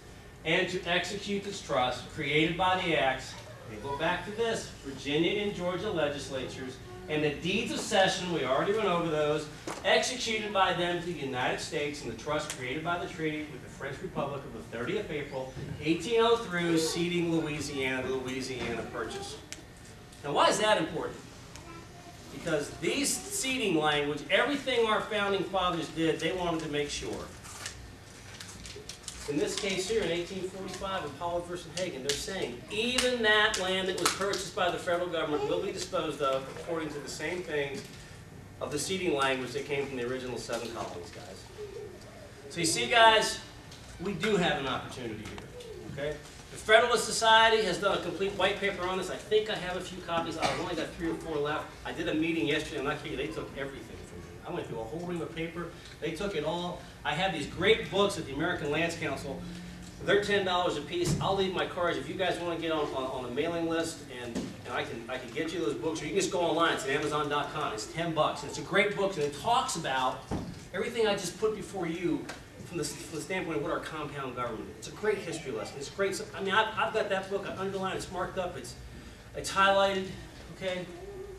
and to execute this trust created by the acts. They go back to this, Virginia and Georgia legislatures, and the deeds of cession, we already went over those, executed by them to the United States and the trust created by the treaty with the French Republic of the 30th of April, 1803, ceding Louisiana, the Louisiana Purchase. Now, why is that important? Because these ceding language, everything our founding fathers did, they wanted to make sure. In this case here, in 1845, in Pollard versus Hagen, they're saying even that land that was purchased by the federal government will be disposed of according to the same things of the ceding language that came from the original 7 colonies, guys. So you see, guys, we do have an opportunity here, okay? The Federalist Society has done a complete white paper on this. I think I have a few copies. I've only got 3 or 4 left. I did a meeting yesterday. I'm not kidding you. They took everything from me. I went through a whole ream of paper. They took it all. I have these great books at the American Lands Council. They're $10 a piece. I'll leave my cards. If you guys want to get on a mailing list, and I can get you those books, or you can just go online. It's at Amazon.com. It's $10. And it's a great book, and it talks about everything I just put before you from the standpoint of what our compound government is. It's a great history lesson. It's great. I mean, I've got that book. I underlined. It's marked up. It's highlighted. Okay,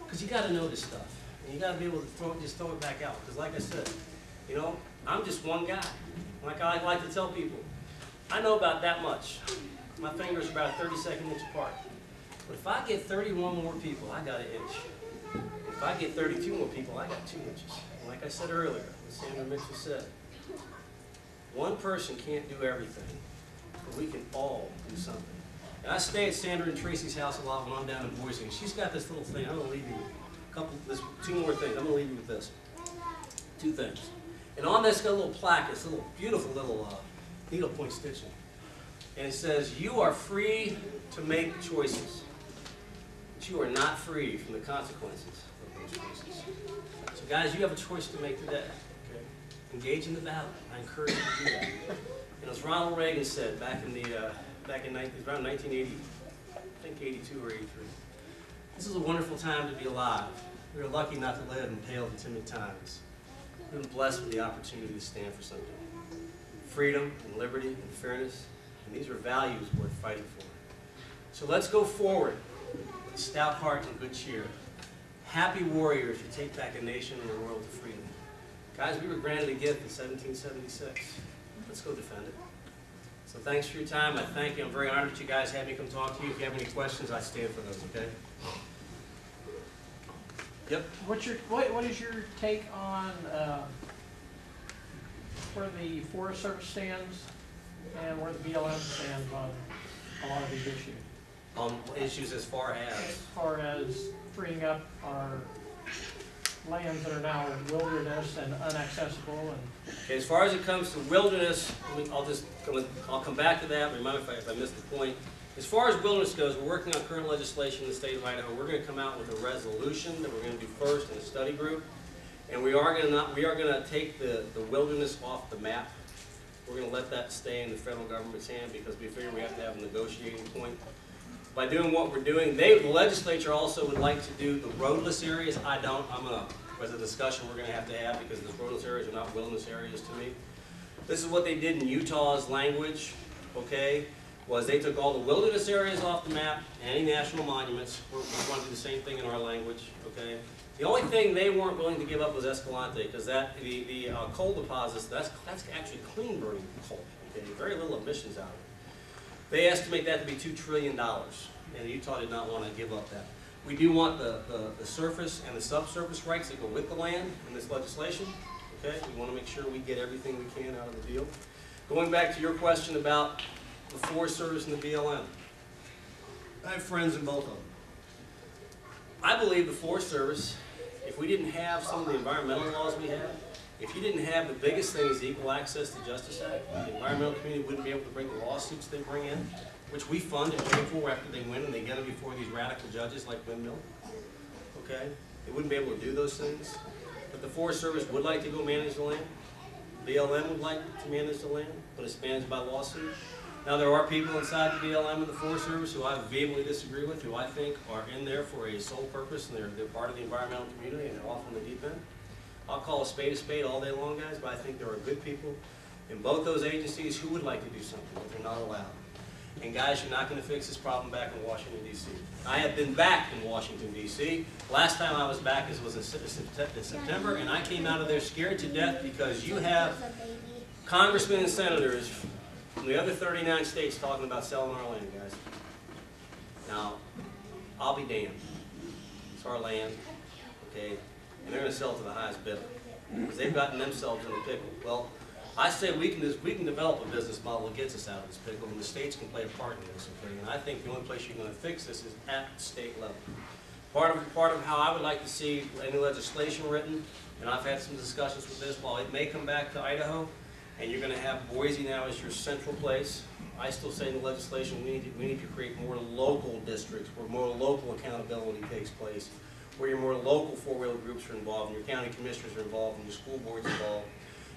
because you got to know this stuff, and you got to be able to just throw it back out. Because, like I said, you know, I'm just one guy. Like I like to tell people, I know about that much. My fingers are about 32nd inch apart. But if I get 31 more people, I got an inch. If I get 32 more people, I got 2 inches. And like I said earlier, as Sandra Mitchell said, one person can't do everything, but we can all do something. And I stay at Sandra and Tracy's house a lot when I'm down in Boise. And she's got this little thing. I'm going to leave you with 2 more things. I'm going to leave you with this. 2 things. And on this, got a little plaque. It's a little beautiful little needlepoint stitching. And it says, "You are free to make choices, but you are not free from the consequences of those choices." So guys, you have a choice to make today. Okay? Engage in the battle. I encourage you to do that. And as Ronald Reagan said back in around 1980, I think 82 or 83, this is a wonderful time to be alive. We are lucky not to live in pale and timid times. We've been blessed with the opportunity to stand for something. Freedom and liberty and fairness, and these are values worth fighting for. So let's go forward with a stout heart and good cheer. happy warriors who take back a nation and a world to freedom. Guys, we were granted a gift in 1776. Let's go defend it. So thanks for your time. I thank you. I'm very honored that you guys had me come talk to you. If you have any questions, I stand for those, okay? Yep. What is your take on where the Forest Service stands and where the BLM stands on a lot of these issues? Issues as far as? As far as freeing up our lands that are now wilderness and inaccessible. And Okay, as far as it comes to wilderness, I'll come back to that. Remind me if I missed the point. As far as wilderness goes, we're working on current legislation in the state of Idaho. We're going to come out with a resolution that we're going to do first in a study group, and we are going to take the wilderness off the map. We're going to let that stay in the federal government's hand because we figure we have to have a negotiating point. By doing what we're doing, the legislature also would like to do the roadless areas. I don't. There's a discussion we're going to have because the roadless areas are not wilderness areas to me. This is what they did in Utah's language, okay, was they took all the wilderness areas off the map, any national monuments. We're going to do the same thing in our language, okay. The only thing they weren't willing to give up was Escalante, because the coal deposits, that's actually clean burning coal, okay, very little emissions out of it. They estimate that to be $2 trillion, and Utah did not want to give up that. We do want the surface and the subsurface rights that go with the land in this legislation. Okay, we want to make sure we get everything we can out of the deal. Going back to your question about the Forest Service and the BLM, I have friends in both of them. I believe the Forest Service, if we didn't have some of the environmental laws we have, if you didn't have the biggest thing is the Equal Access to Justice Act, the environmental community wouldn't be able to bring the lawsuits they bring in, which we fund and pay for after they win and they get them before these radical judges like Windmill. Okay? They wouldn't be able to do those things. But the Forest Service would like to go manage the land. BLM would like to manage the land, but it's managed by lawsuit. Now there are people inside the BLM and the Forest Service who I vehemently disagree with, who I think are in there for a sole purpose, and they're part of the environmental community and they're off on the deep end. I'll call a spade all day long, guys, but I think there are good people in both those agencies who would like to do something, but they're not allowed. And guys, you're not going to fix this problem back in Washington, D.C. I have been back in Washington, D.C. Last time I was back was in September, and I came out of there scared to death because you have congressmen and senators from the other 39 states talking about selling our land, guys. Now, I'll be damned. It's our land, okay? And they're going to sell it to the highest bidder because they've gotten themselves in the pickle. Well, I say we can develop a business model that gets us out of this pickle, and the states can play a part in this, okay? And I think the only place you're going to fix this is at the state level. Part of how I would like to see any legislation written, and I've had some discussions with this, while it may come back to Idaho, and you're going to have Boise now as your central place, I still say in the legislation we need to create more local districts where more local accountability takes place, where your more local four-wheel groups are involved, and your county commissioners are involved, and your school boards involved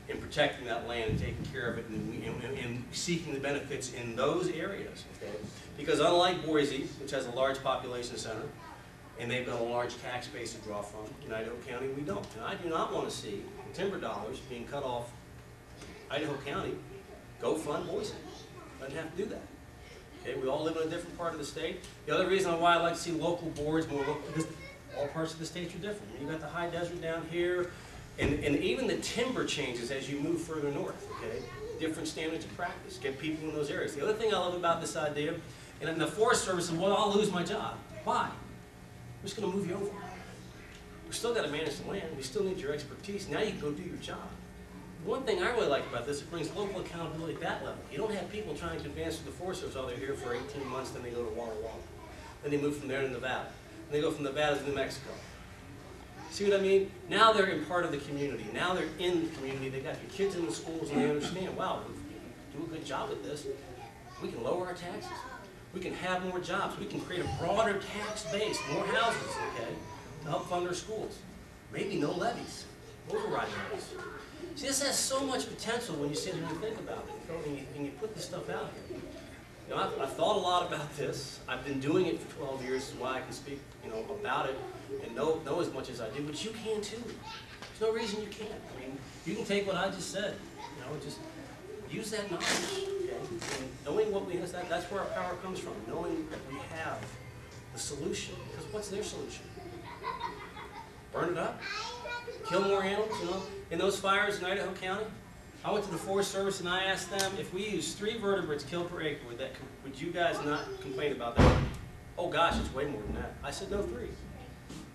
in protecting that land and taking care of it and seeking the benefits in those areas. Okay? Because unlike Boise, which has a large population center, and they've got a large tax base to draw from, in Idaho County we don't. And I do not want to see timber dollars being cut off Idaho County, go fund Boise. Doesn't have to do that. Okay? We all live in a different part of the state. The other reason why I like to see local boards more local, because all parts of the state are different. You've got the high desert down here, and even the timber changes as you move further north, okay? Different standards of practice, get people in those areas. The other thing I love about this idea, and in the Forest Service, is, well, I'll lose my job. Why? We're just going to move you over. We still got to manage the land. We still need your expertise. Now you can go do your job. One thing I really like about this, it brings local accountability at that level. You don't have people trying to advance to the Forest Service, oh, they're here for 18 months, then they go to Walla Walla. Then they move from there to Nevada. And they go from Nevada to New Mexico. See what I mean? Now they're in part of the community. Now they're in the community. They got their kids in the schools and they understand, wow, if we do a good job at this, we can lower our taxes. We can have more jobs. We can create a broader tax base, more houses, okay, to help fund our schools. Maybe no levies, override levies. See, this has so much potential when you sit here and think about it, and you put this stuff out here. You know, I've thought a lot about this. I've been doing it for 12 years, is why I can speak, you know, about it and know as much as I do. But you can too. There's no reason you can't. I mean, you can take what I just said, you know, just use that knowledge. Okay? And knowing what we have, that's where our power comes from. Knowing that we have the solution. Because what's their solution? burn it up, kill more animals, you know. In those fires in Idaho County, I went to the Forest Service and I asked them, if we use 3 vertebrates killed per acre, would you guys not complain about that? Oh gosh, it's way more than that. I said, no, 3.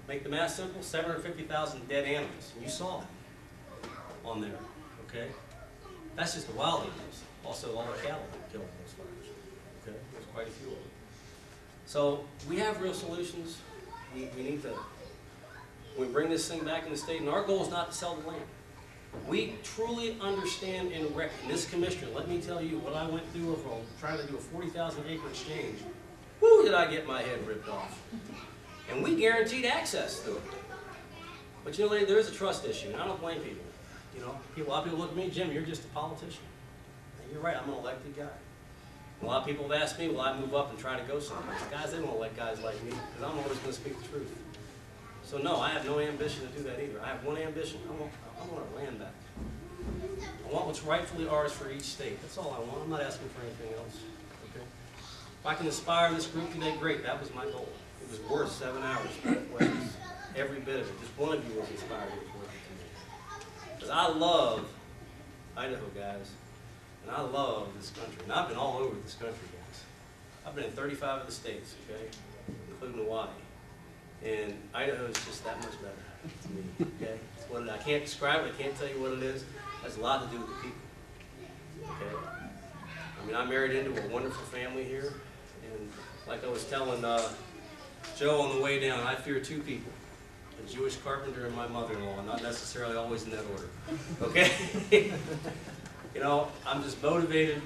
Make the math simple, 750,000 dead animals. And you saw it on there, okay? That's just the wild animals. Also, all the cattle that killed in those fires, okay? There's quite a few of them. So we have real solutions. We need to, we bring this thing back in the state, and our goal is not to sell the land. We truly understand and recognize, this commissioner, let me tell you what I went through from trying to do a 40,000 acre exchange. Woo, did I get my head ripped off. And we guaranteed access to it. But you know, there is a trust issue, and I don't blame people. You know, a lot of people look at me, Jim, you're just a politician. And you're right, I'm an elected guy. A lot of people have asked me, will I move up and try to go somewhere? Guys, they don't elect guys like me, because I'm always going to speak the truth. So no, I have no ambition to do that either. I have one ambition. I want our land back. I want what's rightfully ours for each state. That's all I want. I'm not asking for anything else. Okay? If I can inspire this group today, great. That was my goal. It was worth 7 hours. Every bit of it. Just one of you was inspired. It was worth it to me. Because I love Idaho, guys. And I love this country. And I've been all over this country, guys. I've been in 35 of the states, okay? Including Hawaii. And Idaho is just that much better to me, okay? It's what I can't describe it, I can't tell you what it is. It has a lot to do with the people, okay? I mean, I married into a wonderful family here, and like I was telling Joe on the way down, I fear 2 people, a Jewish carpenter and my mother-in-law, not necessarily always in that order, okay? You know, I'm just motivated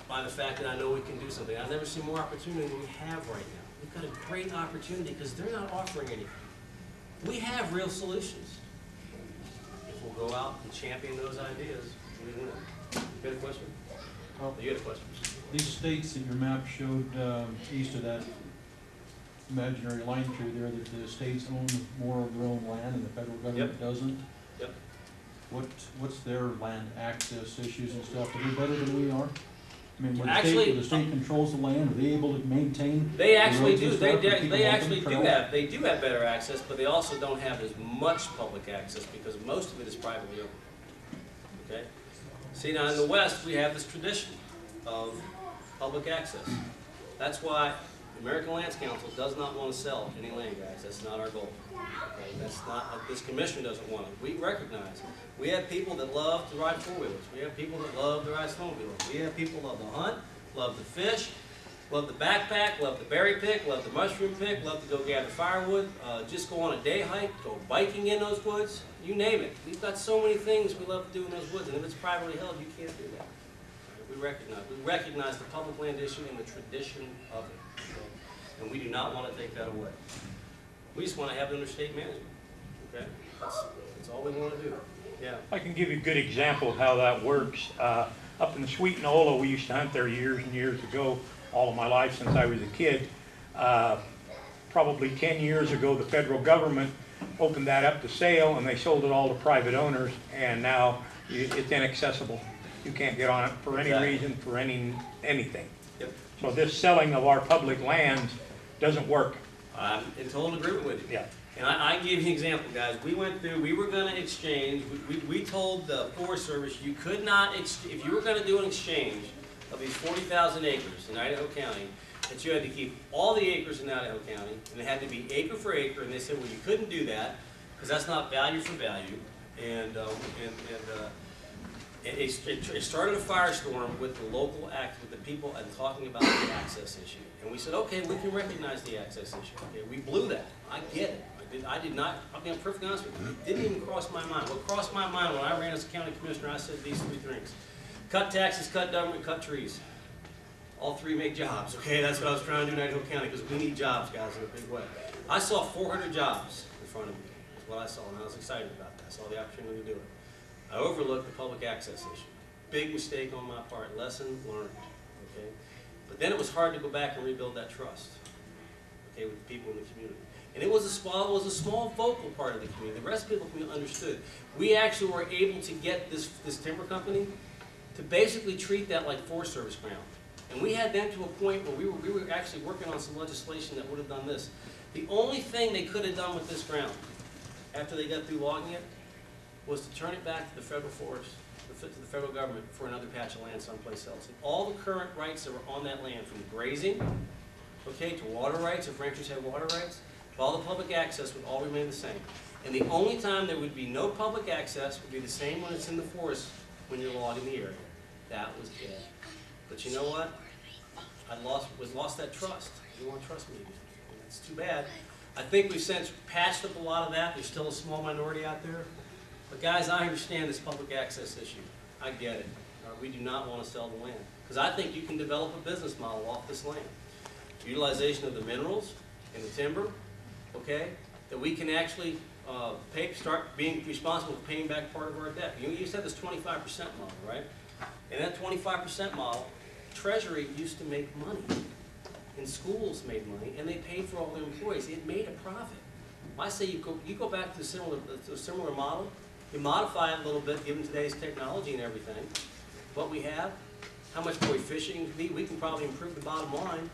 by the fact that I know we can do something. I've never seen more opportunity than we have right now. We've got a great opportunity because they're not offering anything. We have real solutions. If we'll go out and champion those ideas, we win. You got a question? Oh, you got a question? These states that your map showed east of that imaginary line through there, that the states own more of their own land and the federal government doesn't? Yep. What's their land access issues and stuff? Are they better than we are? I mean, when Actually, the state controls the land, are they able to maintain? They actually do. They actually do have better access, but they also don't have as much public access because most of it is privately owned. Okay. See, now in the West we have this tradition of public access. That's why the American Lands Council does not want to sell any land, guys. That's not our goal. Okay? That's not. This commission doesn't want it. We recognize we have people that love to ride 4-wheelers. We have people that love to ride snowmobiles. We have people that love to hunt, love to fish, love to backpack, love to berry pick, love to mushroom pick, love to go gather firewood, just go on a day hike, go biking in those woods. You name it. We've got so many things we love to do in those woods, and if it's privately held, you can't do that. We recognize the public land issue and the tradition of it. Okay? And we do not want to take that away. We just want to have it under state management. Okay? That's all we want to do. Yeah. I can give you a good example of how that works. Up in the Sweet Nola, we used to hunt there years and years ago, all of my life since I was a kid. Probably 10 years ago, the federal government opened that up to sale, and they sold it all to private owners, and now it's inaccessible. You can't get on it for any reason, for anything. Yep. So this selling of our public lands doesn't work. I'm in total agreement with you. Yeah. And I gave you an example, guys. We went through, we were going to exchange, we told the Forest Service you could not, if you were going to do an exchange of these 40,000 acres in Idaho County, that you had to keep all the acres in Idaho County, and it had to be acre for acre, and they said, well, you couldn't do that, because that's not value for value. And it started a firestorm with the local act, with the people, and talking about the access issue. And we said, okay, we can recognize the access issue. Okay, we blew that. I get it. I did not, I'll be perfectly honest with you, it didn't even cross my mind. What crossed my mind when I ran as a county commissioner, I said these 3 things. Cut taxes, cut government, cut trees. All 3 make jobs, okay? That's what I was trying to do in Idaho County, because we need jobs, guys, in a big way. I saw 400 jobs in front of me. That's what I saw, and I was excited about that. I saw the opportunity to do it. I overlooked the public access issue. Big mistake on my part, lesson learned, okay? But then it was hard to go back and rebuild that trust, okay, with the people in the community. And it was a small vocal part of the community. The rest of the people understood. We actually were able to get this timber company to basically treat that like Forest Service ground. And we had them to a point where we were actually working on some legislation that would have done this. The only thing they could have done with this ground, after they got through logging it, was to turn it back to the federal forest, to the federal government for another patch of land someplace else. And all the current rights that were on that land, from grazing, okay, to water rights, if ranchers had water rights, to all the public access would all remain the same. And the only time there would be no public access would be the same when it's in the forest when you're logging the area. That was it. But you know what? I lost that trust. You want to trust me again. And that's too bad. I think we've since patched up a lot of that. There's still a small minority out there. But guys, I understand this public access issue. I get it. We do not want to sell the land. Because I think you can develop a business model off this land. Utilization of the minerals and the timber, okay, that we can actually start being responsible for paying back part of our debt. You used to have this 25% model, right? And that 25% model, Treasury used to make money, and schools made money, and they paid for all their employees. It made a profit. I say you go back to a similar model, you modify it a little bit given today's technology and everything, what we have, how much more efficient you can be, we can probably improve the bottom line.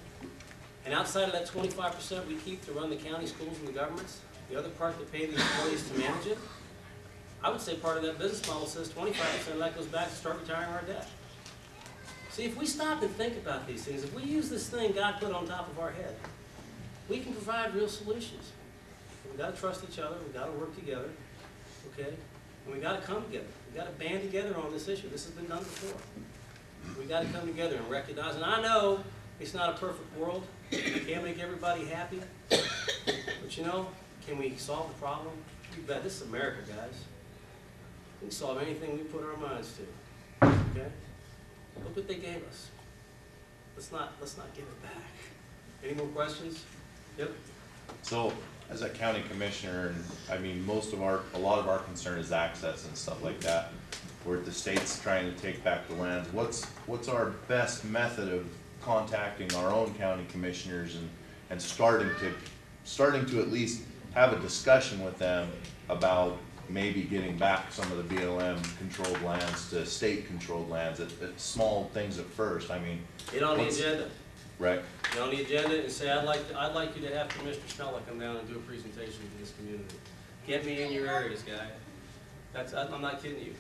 And outside of that 25% we keep to run the county schools and the governments, the other part to pay the employees to manage it, I would say part of that business model says 25% of that goes back to start retiring our debt. See, if we stop and think about these things, if we use this thing God put on top of our head, we can provide real solutions. We've got to trust each other, we've got to work together, okay? And we've got to come together. We've got to band together on this issue. This has been done before. We've got to come together and recognize, and I know it's not a perfect world. We can't make everybody happy. But you know, can we solve the problem? You bet. This is America, guys. We can solve anything we put our minds to. Okay? Look what they gave us. Let's not give it back. Any more questions? Yep. So, as a county commissioner, and I mean, a lot of our concern is access and stuff like that. Where the state's trying to take back the lands. What's our best method of contacting our own county commissioners and starting to at least have a discussion with them about maybe getting back some of the BLM controlled lands to state controlled lands at small things at first. I mean, Get on the agenda. Right. Get on the agenda and say, I'd like you to have Commissioner Chmelik come down and do a presentation to this community. Get me in your areas, guy. I'm not kidding you.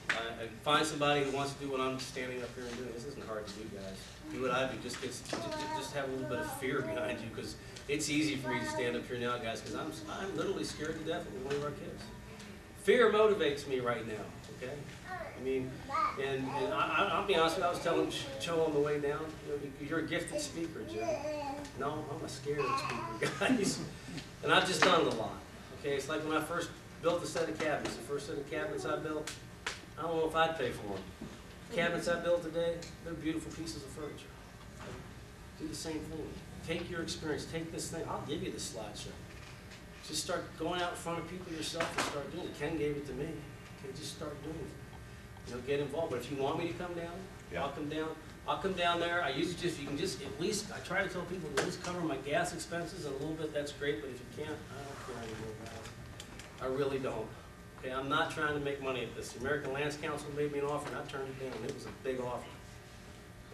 Find somebody who wants to do what I'm standing up here and doing. This isn't hard to do, guys. Do what I do. Just have a little bit of fear behind you, because it's easy for me to stand up here now, guys, because I'm literally scared to death of one of our kids. Fear motivates me right now, okay? I mean, and I'll be honest with you, I was telling Joe on the way down, you're a gifted speaker, Joe. No, I'm a scared speaker, guys. And I've just done it a lot, okay? It's like when I first built a set of cabinets, the first set of cabinets I built, I don't know if I'd pay for them. Cabinets I built today, they're beautiful pieces of furniture. Do the same thing. Take your experience, take this thing, I'll give you this slideshow. Just start going out in front of people yourself and start doing it. Ken gave it to me. Okay, just start doing it. You know, get involved. But if you want me to come down, yeah. I'll come down. I'll come down there. I usually you can just at least, I try to tell people at least cover my gas expenses and a little bit, that's great, but if you can't, I don't care anymore, guys. I really don't. Okay, I'm not trying to make money at this. The American Lands Council made me an offer and I turned it down. It was a big offer.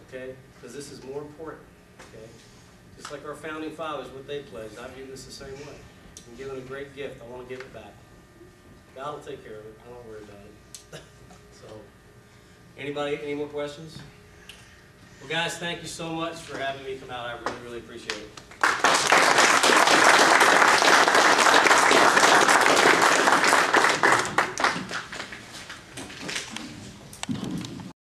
Okay, because this is more important. Okay, just like our founding fathers, what they pledged, I view this the same way. I'm given a great gift. I want to give it back. God will take care of it. I don't worry about it. So, any more questions? Well, guys, thank you so much for having me come out. I really, really appreciate it.